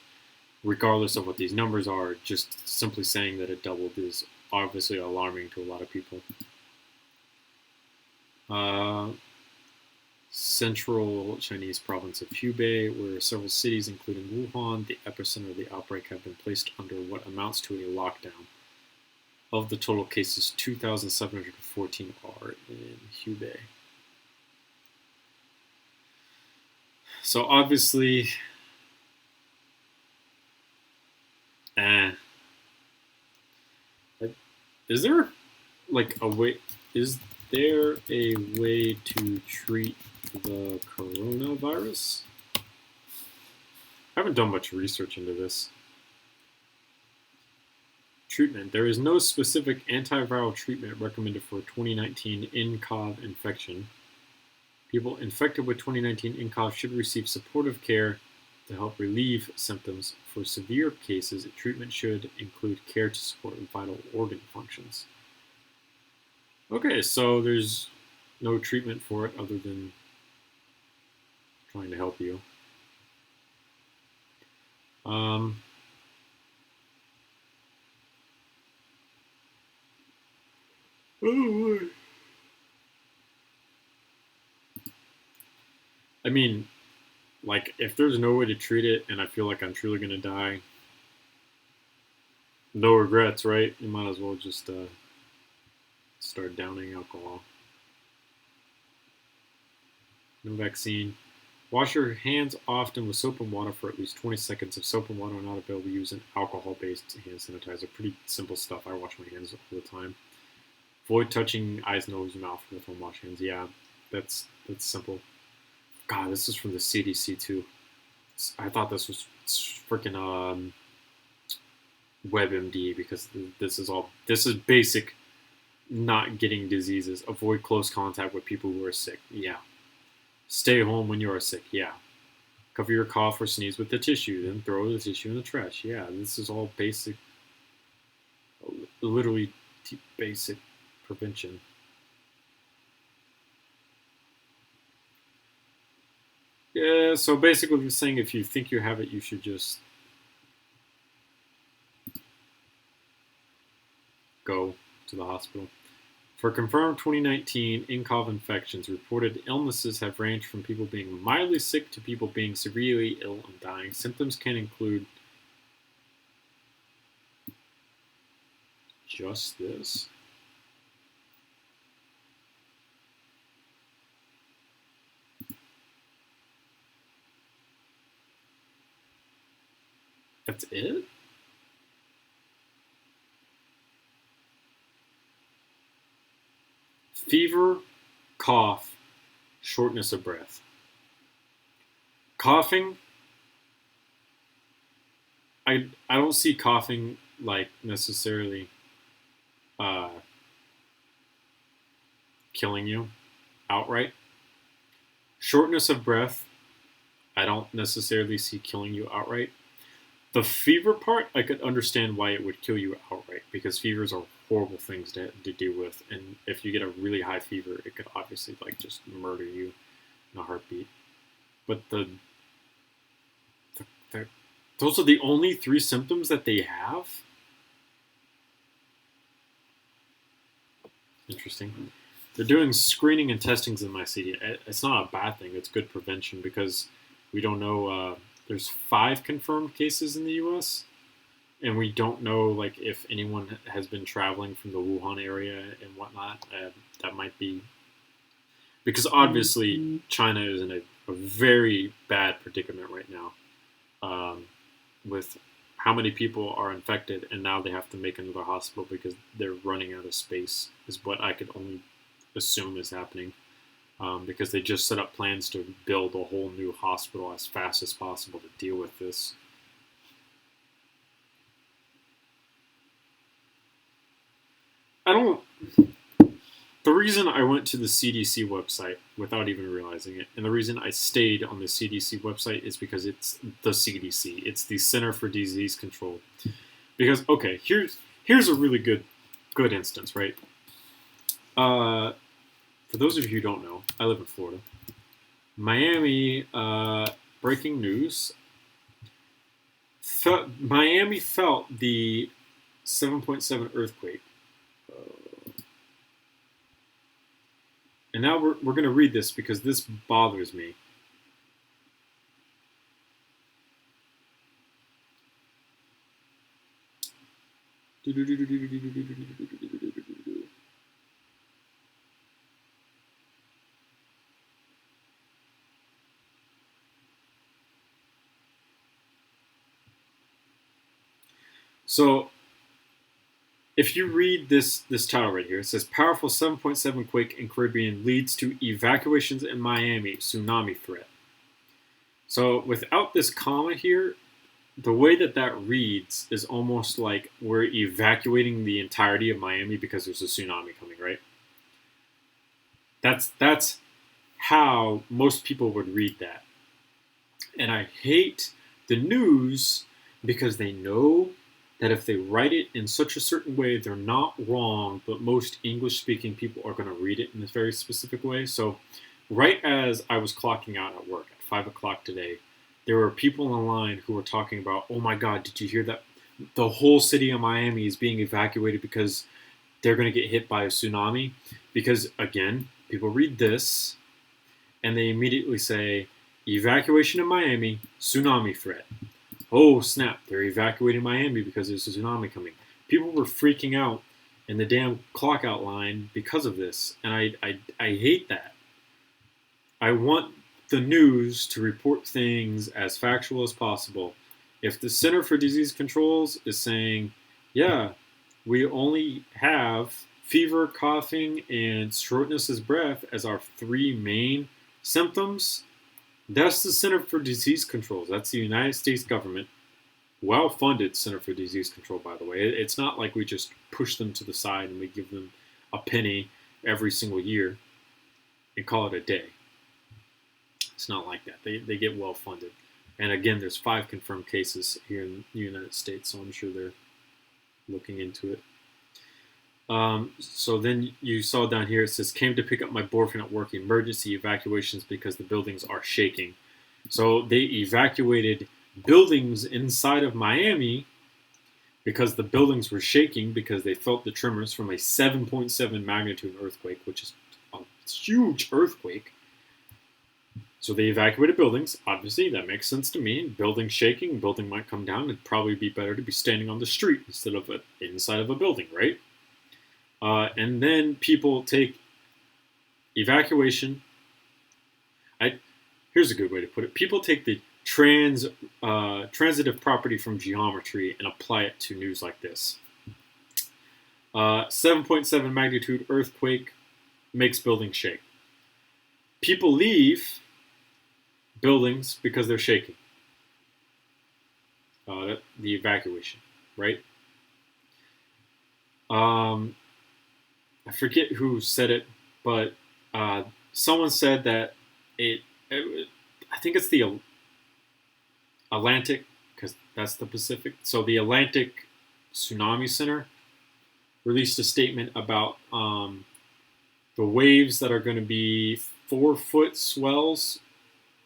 regardless of what these numbers are, just simply saying that it doubled is obviously alarming to a lot of people. Central Chinese province of Hubei, where several cities, including Wuhan, the epicenter of the outbreak, have been placed under what amounts to a lockdown. Of the total cases, 2,714 are in Hubei. So obviously, is there like a way? Is there a way to treat the coronavirus? I haven't done much research into this. Treatment. There is no specific antiviral treatment recommended for 2019 nCoV infection. People infected with 2019 nCoV should receive supportive care to help relieve symptoms. For severe cases, treatment should include care to support vital organ functions. Okay, so there's no treatment for it other than trying to help you. I mean, like, if there's no way to treat it and I feel like I'm truly going to die, no regrets, right? You might as well just start downing alcohol. No vaccine. Wash your hands often with soap and water for at least 20 seconds. If soap and water are not available, use an alcohol-based hand sanitizer. Pretty simple stuff. I wash my hands all the time. Avoid touching eyes, nose, mouth with unwashed hands. Yeah, that's simple. God, this is from the CDC too. I thought this was freaking WebMD, because this is basic. Not getting diseases. Avoid close contact with people who are sick. Yeah. Stay home when you are sick. Yeah. Cover your cough or sneeze with the tissue, then throw the tissue in the trash. Yeah, this is all basic, literally basic prevention. Yeah, so basically you're saying if you think you have it, you should just go to the hospital. For confirmed 2019 nCoV infections, reported illnesses have ranged from people being mildly sick to people being severely ill and dying. Symptoms can include just this. That's it? Fever, cough, shortness of breath. Coughing, I don't see coughing like necessarily killing you outright. Shortness of breath, I don't necessarily see killing you outright. The fever part, I could understand why it would kill you outright, because fevers are horrible things to deal with, and if you get a really high fever, it could obviously like just murder you in a heartbeat. But those are the only 3 symptoms that they have? Interesting. They're doing screening and testings in my city. It's not a bad thing. It's good prevention, because we don't know. There's 5 confirmed cases in the U.S., and we don't know like if anyone has been traveling from the Wuhan area and whatnot. That might be because obviously China is in a very bad predicament right now, with how many people are infected, and now they have to make another hospital because they're running out of space, is what I could only assume is happening. Because they just set up plans to build a whole new hospital as fast as possible to deal with this. The reason I went to the CDC website without even realizing it, and the reason I stayed on the CDC website, is because it's the CDC. It's the Center for Disease Control. Because, okay, here's a really good instance, right? For those of you who don't know, I live in Florida. Miami, breaking news. Miami felt the 7.7 earthquake. And now we're going to read this because this bothers me. So, if you read this title right here, it says powerful 7.7 quake in Caribbean leads to evacuations in Miami, tsunami threat. So without this comma here, the way that reads is almost like we're evacuating the entirety of Miami because there's a tsunami coming, right? That's how most people would read that. And I hate the news because they know that if they write it in such a certain way, they're not wrong, but most English-speaking people are going to read it in this very specific way. So right as I was clocking out at work at 5 o'clock today, there were people online who were talking about, oh my God, did you hear that? The whole city of Miami is being evacuated because they're going to get hit by a tsunami. Because, again, people read this, and they immediately say, evacuation in Miami, tsunami threat. Oh, snap, they're evacuating Miami because there's a tsunami coming. People were freaking out in the damn clock out line because of this, and I hate that. I want the news to report things as factual as possible. If the Center for Disease Controls is saying, yeah, we only have fever, coughing, and shortness of breath as our 3 main symptoms. That's the Center for Disease Control. That's the United States government. Well-funded Center for Disease Control, by the way. It's not like we just push them to the side and we give them a penny every single year and call it a day. It's not like that. They get well-funded. And again, there's 5 confirmed cases here in the United States, so I'm sure they're looking into it. So then you saw down here, it says, came to pick up my boyfriend at work, emergency evacuations because the buildings are shaking. So they evacuated buildings inside of Miami because the buildings were shaking because they felt the tremors from a 7.7 magnitude earthquake, which is a huge earthquake. So they evacuated buildings. Obviously, that makes sense to me. Building shaking, building might come down. It'd probably be better to be standing on the street instead of inside of a building, right? And then people take evacuation. Here's a good way to put it. People take the transitive property from geometry and apply it to news like this. 7.7 magnitude earthquake makes buildings shake. People leave buildings because they're shaking. The evacuation, right? I forget who said it, but someone said that I think it's the Atlantic, because that's the Pacific. So the Atlantic Tsunami Center released a statement about the waves that are going to be 4-foot swells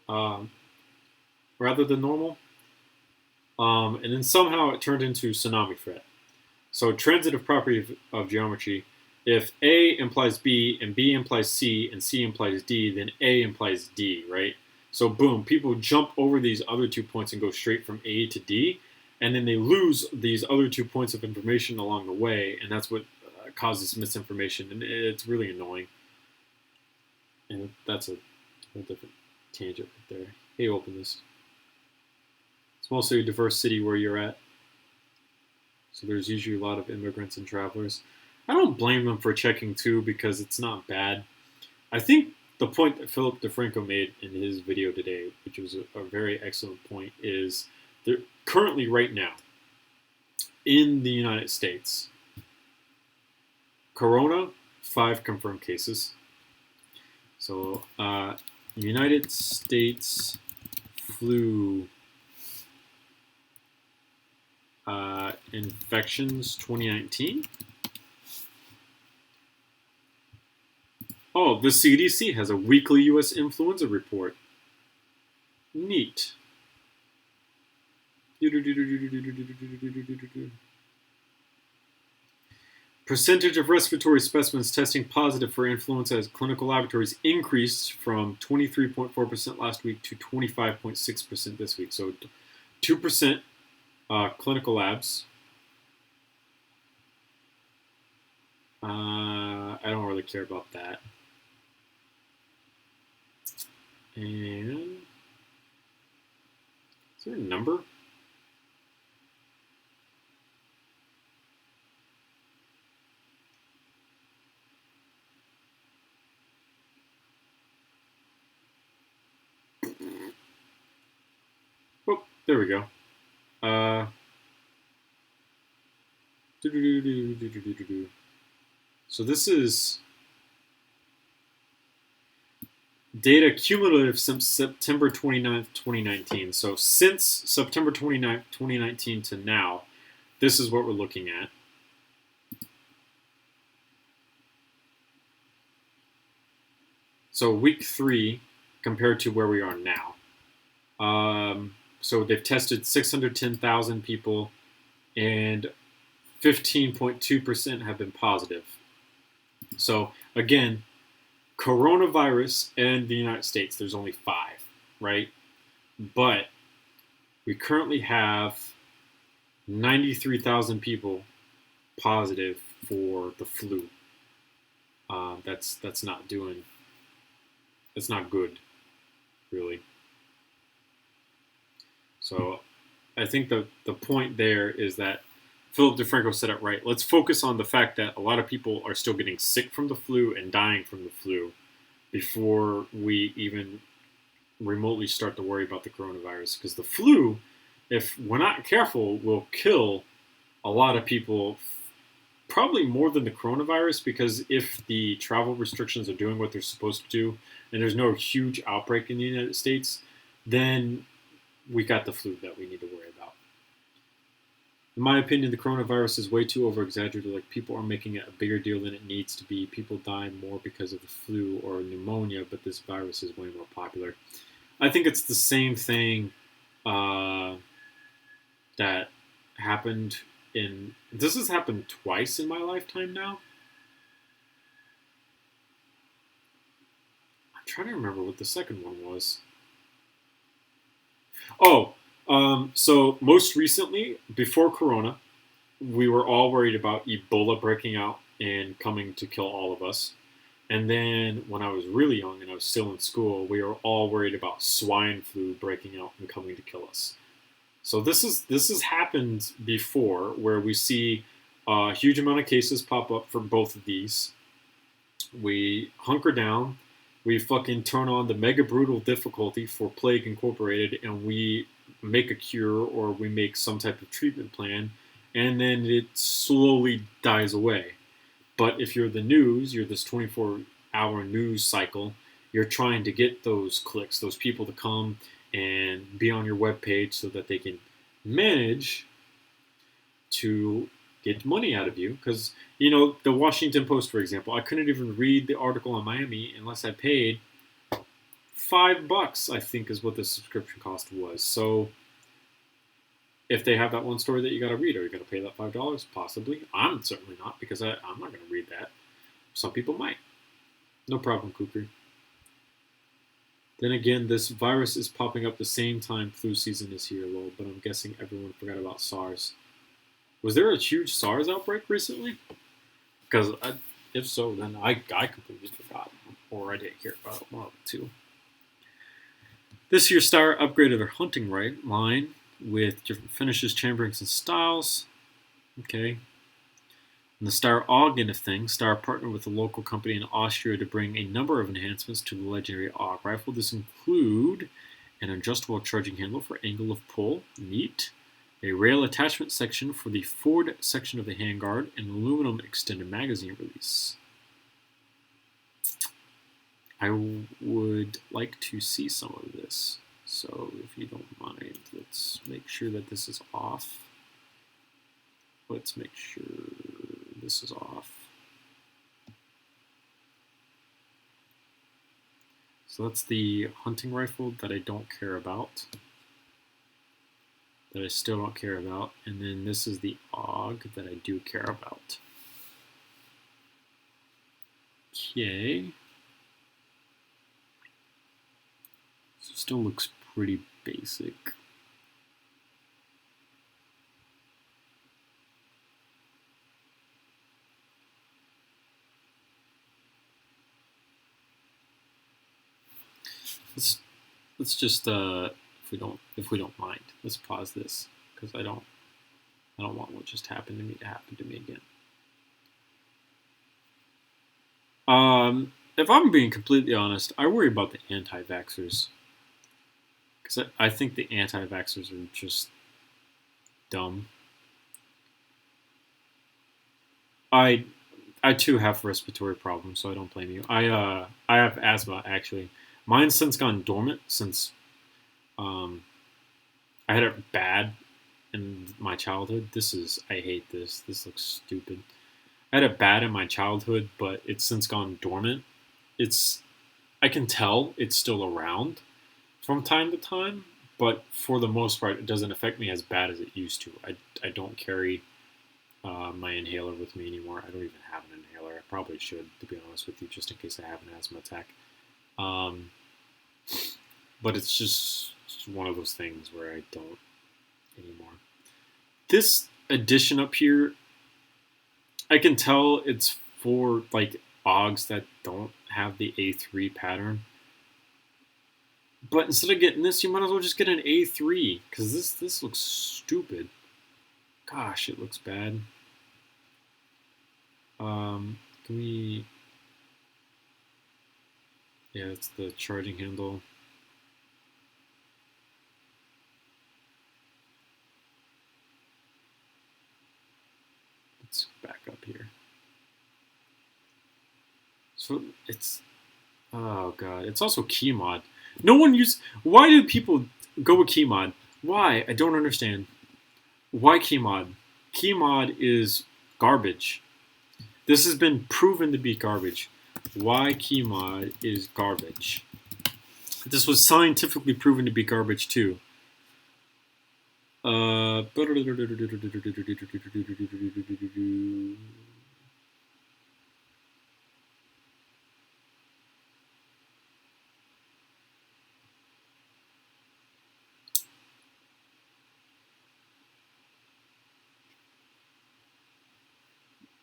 rather than normal. And then somehow it turned into tsunami threat. So transitive property of geometry, if A implies B and B implies C and C implies D, then A implies D, right? So boom, people jump over these other 2 points and go straight from A to D, and then they lose these other 2 points of information along the way, and that's what causes misinformation, and it's really annoying. And that's a whole different tangent right there. Hey, open this. It's mostly a diverse city where you're at, so there's usually a lot of immigrants and travelers. I don't blame them for checking too, because it's not bad. I think the point that Philip DeFranco made in his video today, which was a very excellent point, is there currently right now in the United States, Corona, 5 confirmed cases. So United States flu infections 2019. Oh, the CDC has a weekly U.S. influenza report. Neat. Percentage of respiratory specimens testing positive for influenza as clinical laboratories increased from 23.4% last week to 25.6% this week. So 2% clinical labs. I don't really care about that. And is there a number? Oh, there we go. So this is data cumulative since September 29th, 2019. So since September 29th, 2019 to now, this is what we're looking at. So week 3 compared to where we are now. So they've tested 610,000 people, and 15.2% have been positive. So again, coronavirus in the United States, there's only 5, right? But we currently have 93,000 people positive for the flu. That's not good, really. So I think the point there is that Philip DeFranco said it right. Let's focus on the fact that a lot of people are still getting sick from the flu and dying from the flu before we even remotely start to worry about the coronavirus. Because the flu, if we're not careful, will kill a lot of people, probably more than the coronavirus, because if the travel restrictions are doing what they're supposed to do and there's no huge outbreak in the United States, then we got the flu that we need to worry about. In my opinion, the coronavirus is way too over-exaggerated. Like, people are making it a bigger deal than it needs to be. People die more because of the flu or pneumonia, but this virus is way more popular. I think it's the same thing that happened in... This has happened twice in my lifetime now. I'm trying to remember what the second one was. Oh, so most recently, before Corona, we were all worried about Ebola breaking out and coming to kill all of us. And then when I was really young and I was still in school, we were all worried about swine flu breaking out and coming to kill us. So this has happened before, where we see a huge amount of cases pop up for both of these. We hunker down. We fucking turn on the mega brutal difficulty for Plague Incorporated, and we make a cure, or we make some type of treatment plan, and then it slowly dies away. But if you're the news, you're this 24-hour news cycle, you're trying to get those clicks, those people to come and be on your webpage so that they can manage to get money out of you. Because, you know, the Washington Post, for example, I couldn't even read the article on Miami unless I paid $5, I think, is what the subscription cost was. So if they have that one story that you got to read, are you going to pay that $5? Possibly. I'm certainly not, because I'm not going to read that. Some people might. No problem, Kukri. Then again, this virus is popping up the same time flu season is here, lol, but I'm guessing everyone forgot about SARS. Was there a huge SARS outbreak recently? Because if so, then I completely forgot. Or I didn't hear about one of the two. This year, Star upgraded their hunting line with different finishes, chamberings, and styles. Okay. In the Star AUG of things, Star partnered with a local company in Austria to bring a number of enhancements to the legendary AUG rifle. This include an adjustable charging handle for angle of pull, neat, a rail attachment section for the forward section of the handguard, and aluminum extended magazine release. I would like to see some of this, so if you don't mind, let's make sure that this is off. Let's make sure this is off. So that's the hunting rifle that I don't care about. That I still don't care about. And then this is the AUG that I do care about. Okay. So still looks pretty basic. Let's just if we don't mind, let's pause this, because I don't want what just happened to me to happen to me again. If I'm being completely honest, I worry about the anti-vaxxers, because I think the anti-vaxxers are just dumb. I too have respiratory problems, so I don't blame you. I have asthma, actually. Mine's since gone dormant since I had it bad in my childhood. I hate this. This looks stupid. I had it bad in my childhood, but it's since gone dormant. I can tell it's still around from time to time, but for the most part, it doesn't affect me as bad as it used to. I don't carry my inhaler with me anymore. I don't even have an inhaler. I probably should, to be honest with you, just in case I have an asthma attack. But it's just one of those things where I don't anymore. This edition up here, I can tell it's for like AUGs that don't have the A3 pattern. But instead of getting this, you might as well just get an A3, because this looks stupid. Gosh, it looks bad. Can we... Yeah, it's the charging handle. Let's back up here. So it's... Oh god, it's also keymod. No one uses... Why do people go with keymod? Why? I don't understand. Why keymod? Keymod is garbage. This has been proven to be garbage. Why keymod is garbage. This was scientifically proven to be garbage too.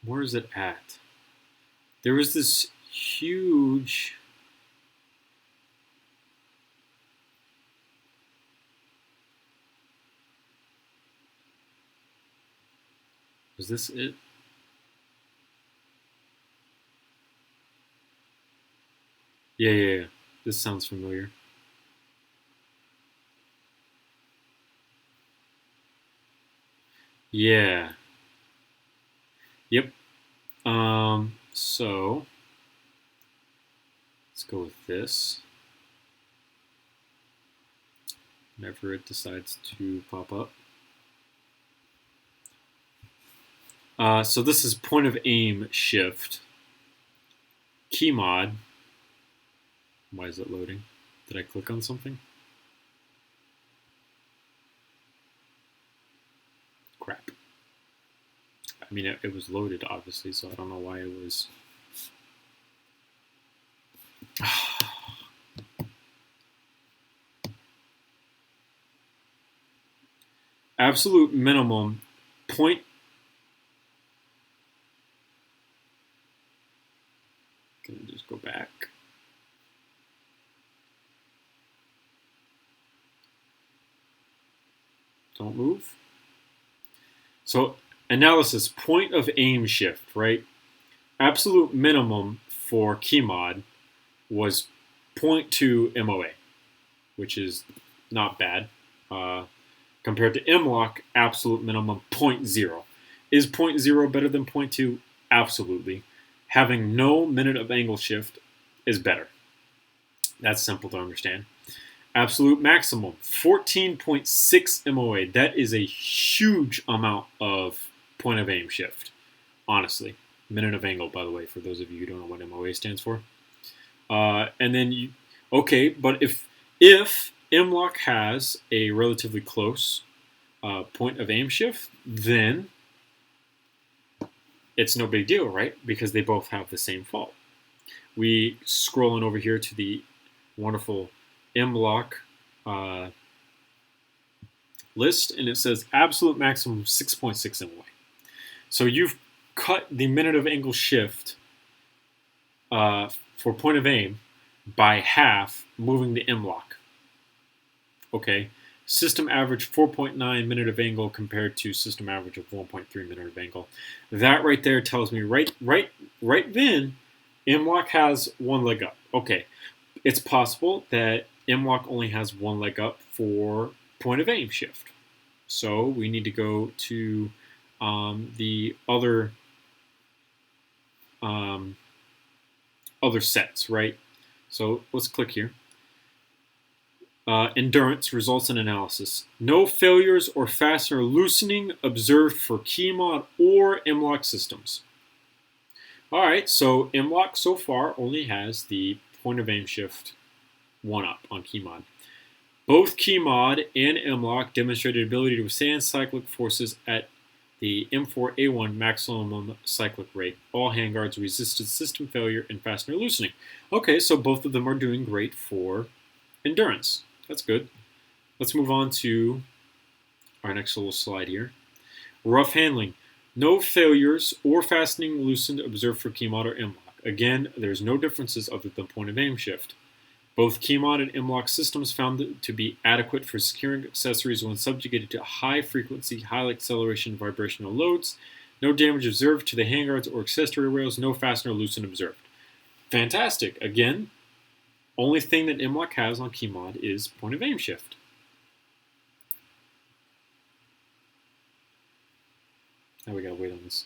Where is it at? There was this huge... Was this it? Yeah. This sounds familiar. Yeah. Yep. So let's go with this. Whenever it decides to pop up. So this is point of aim shift. Keymod. Why is it loading? Did I click on something? Crap. I mean, it was loaded, obviously, so I don't know why it was... Absolute minimum point... Can I just go back? Don't move. So... Analysis, point of aim shift, right? Absolute minimum for keymod was 0.2 MOA, which is not bad. Compared to MLOC, absolute minimum 0.0. Is 0.0 better than 0.2? Absolutely. Having no minute of angle shift is better. That's simple to understand. Absolute maximum, 14.6 MOA. That is a huge amount of point of aim shift, honestly. Minute of angle, by the way, for those of you who don't know what MOA stands for. And then, but if MLOC has a relatively close point of aim shift, then it's no big deal, right? Because they both have the same fault. We scrolling over here to the wonderful MLOC list, and it says absolute maximum 6.6 MOA. So you've cut the minute of angle shift for point of aim by half, moving the MLOC. Okay, system average 4.9 minute of angle compared to system average of 1.3 minute of angle. That right there tells me right then MLOC has one leg up. Okay, it's possible that MLOC only has one leg up for point of aim shift. So we need to go to the other sets, right? So let's click here. Endurance, results and analysis. No failures or fastener loosening observed for keymod or MLOC systems. All right, so MLOC so far only has the point of aim shift one up on keymod. Both keymod and MLOC demonstrated ability to withstand cyclic forces at the M4A1 maximum cyclic rate. All handguards resisted system failure and fastener loosening. Okay, so both of them are doing great for endurance. That's good. Let's move on to our next little slide here. Rough handling. No failures or fastening loosened observed for keymod or MLOC. Again, there's no differences other than point of aim shift. Both Keymod and MLOC systems found to be adequate for securing accessories when subjugated to high-frequency, high-acceleration vibrational loads. No damage observed to the handguards or accessory rails. No fastener loosen observed. Fantastic. Again, only thing that MLOC has on Keymod is point of aim shift. Now we gotta wait on this.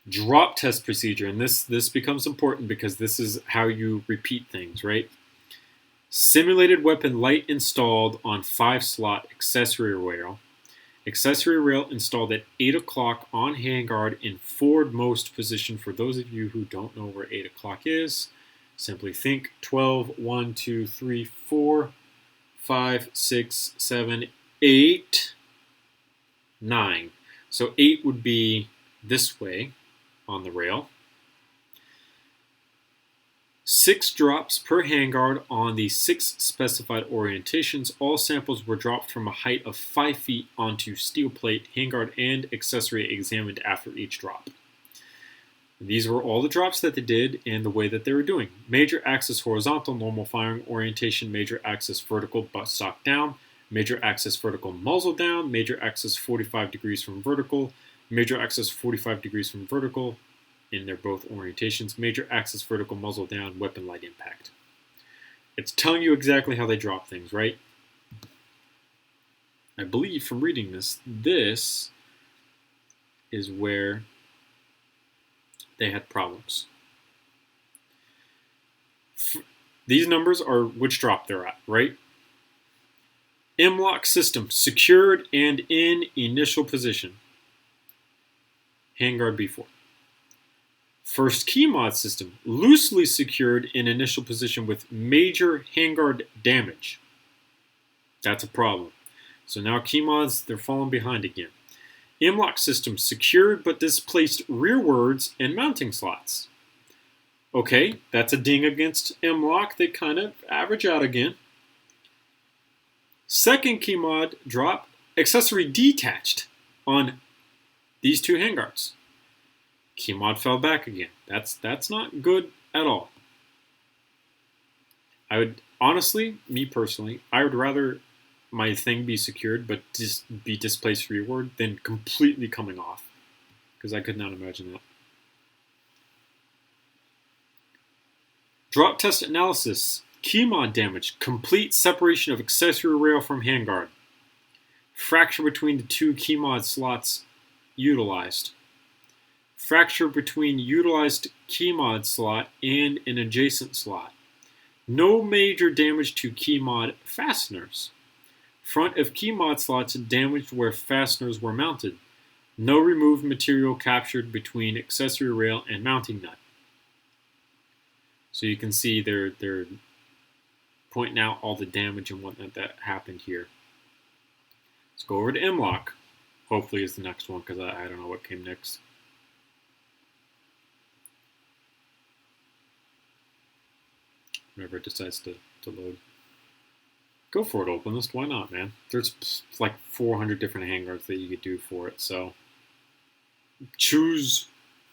Drop test procedure, and this becomes important because this is how you repeat things, right? Simulated weapon light installed on 5-slot accessory rail. Accessory rail installed at 8 o'clock on handguard in forwardmost position. For those of you who don't know where 8 o'clock is, simply think 12, 1, 2, 3, 4, 5, 6, 7, 8, 9. So 8 would be this way on the rail. 6 drops per handguard on the 6 specified orientations. All samples were dropped from a height of 5 feet onto steel plate, handguard, and accessory examined after each drop. These were all the drops that they did and the way that they were doing. Major axis horizontal, normal firing orientation. Major axis vertical, butt stock down. Major axis vertical, muzzle down. Major axis 45 degrees from vertical. Major axis 45 degrees from vertical. In their both orientations, major axis vertical, muzzle down, weapon light impact. It's telling you exactly how they drop things, right? I believe from reading this, this is where they had problems. These numbers are which drop they're at, right? MLOC system, secured and in initial position. Handguard B4. First Keymod system, loosely secured in initial position with major handguard damage. That's a problem. So now Keymods, they're falling behind again. MLOC system, secured but displaced rearwards and mounting slots. Okay, that's a ding against MLOC. They kind of average out again. Second Keymod drop, accessory detached on these 2 handguards. Keymod fell back again. That's not good at all. I would, honestly, me personally, I would rather my thing be secured but just be displaced rearward than completely coming off. Because I could not imagine that. Drop test analysis. Keymod damage. Complete separation of accessory rail from handguard. Fracture between the 2 Keymod slots utilized. Fracture between utilized Keymod slot and an adjacent slot. No major damage to Keymod fasteners. Front of Keymod slots damaged where fasteners were mounted. No removed material captured between accessory rail and mounting nut. So you can see they're pointing out all the damage and whatnot that happened here. Let's go over to MLOC. Hopefully is the next one because I don't know what came next. Whenever it decides to load. Go for it, Openness. Why not, man? There's like 400 different handguards that you could do for it, so choose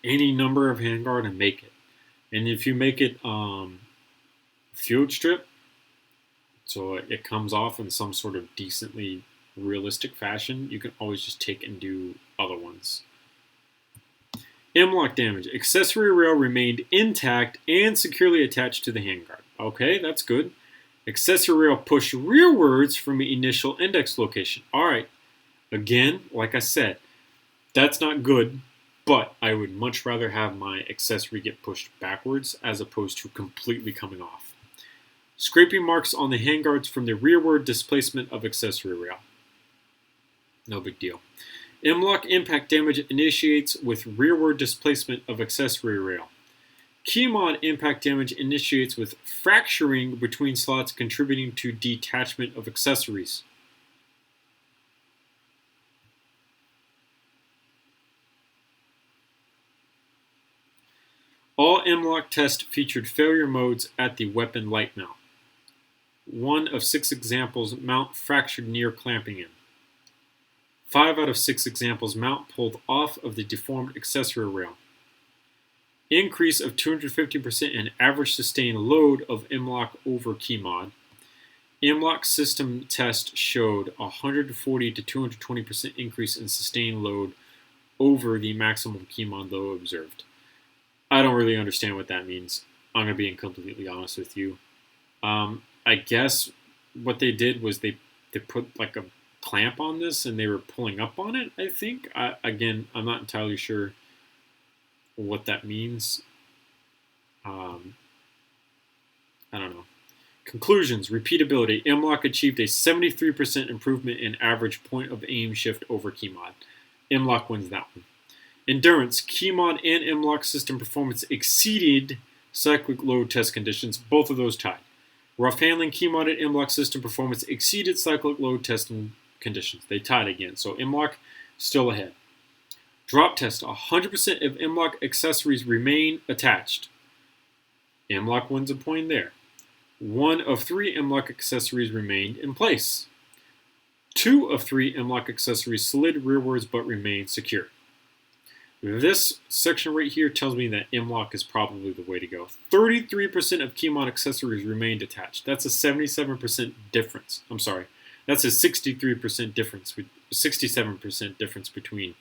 any number of handguard and make it. And if you make it field strip, so it comes off in some sort of decently realistic fashion, you can always just take and do other ones. MLOC damage. Accessory rail remained intact and securely attached to the handguard. Okay, that's good. Accessory rail pushed rearwards from the initial index location. Alright, again, like I said, that's not good, but I would much rather have my accessory get pushed backwards as opposed to completely coming off. Scraping marks on the handguards from the rearward displacement of accessory rail. No big deal. MLOC impact damage initiates with rearward displacement of accessory rail. Keymod impact damage initiates with fracturing between slots contributing to detachment of accessories. All MLOC tests featured failure modes at the weapon light mount. 1 of 6 examples, mount fractured near clamping in. 5 out of 6 examples, mount pulled off of the deformed accessory rail. increase of 250% in average sustained load of MLOC over keymod. MLOC system test showed 140 to 220% increase in sustained load over the maximum keymod load observed. I don't really understand what that means. I'm going to be completely honest with you. I guess what they did was they put like a clamp on this and they were pulling up on it, I think. Again, I'm not entirely sure what that means. I don't know. Conclusions, repeatability. MLOC achieved a 73% improvement in average point of aim shift over keymod. MLOC wins that one. Endurance, keymod and MLOC system performance exceeded cyclic load test conditions, both of those tied. Rough handling, keymod and MLOC system performance exceeded cyclic load testing conditions. They tied again, so MLOC still ahead. Drop test, 100% of MLOC accessories remain attached. MLOC wins a point there. 1 of 3 MLOC accessories remained in place. 2 of 3 MLOC accessories slid rearwards but remained secure. This section right here tells me that MLOC is probably the way to go. 33% of keymod accessories remained attached. That's a 77% difference. I'm sorry. That's a 63% difference, 67% difference between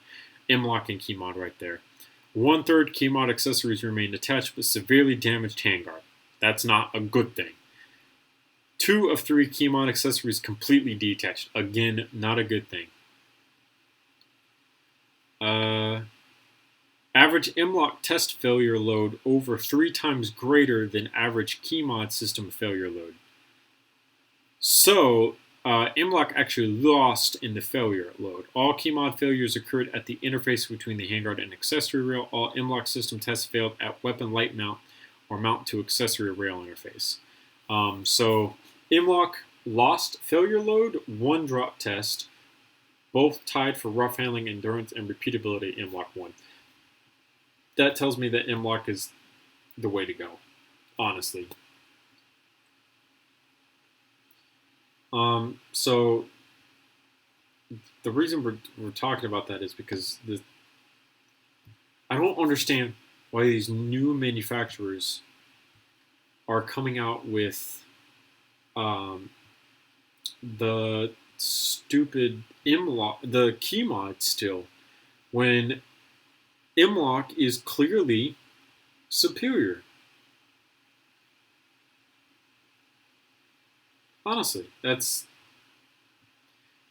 MLOC and keymod right there. 1/3 keymod accessories remained attached but severely damaged handguard. That's not a good thing. 2 of 3 keymod accessories completely detached. Again, not a good thing. Average MLOC test failure load over 3 times greater than average keymod system failure load. So, MLOC actually lost in the failure load. All keymod failures occurred at the interface between the handguard and accessory rail. All MLOC system tests failed at weapon light mount or mount to accessory rail interface. So MLOC lost failure load, 1 drop test, both tied for rough handling, endurance, and repeatability. MLOC won. That tells me that MLOC is the way to go, honestly. So the reason we're talking about that is because I don't understand why these new manufacturers are coming out with the stupid MLOC, the keymod still, when MLOC is clearly superior. Honestly, that's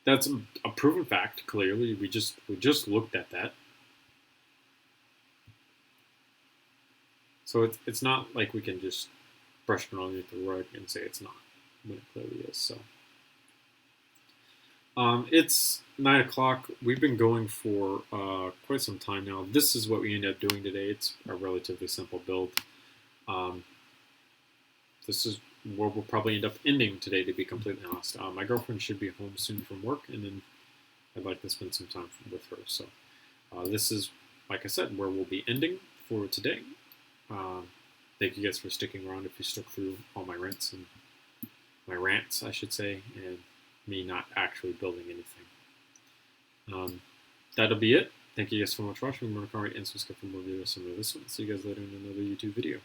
a proven fact. Clearly, we just looked at that. So it's not like we can just brush it underneath the rug and say it's not when it clearly is. So it's 9 o'clock. We've been going for quite some time now. This is what we ended up doing today. It's a relatively simple build. This is where we'll probably end up ending today, to be completely honest. My girlfriend should be home soon from work, and then I'd like to spend some time with her. So this is, like I said, where we'll be ending for today. Thank you guys for sticking around if you stuck through all my rants, I should say, and me not actually building anything. That'll be it. Thank you guys so much for watching. Remember to comment and subscribe for more videos similar to this one. See you guys later in another YouTube video.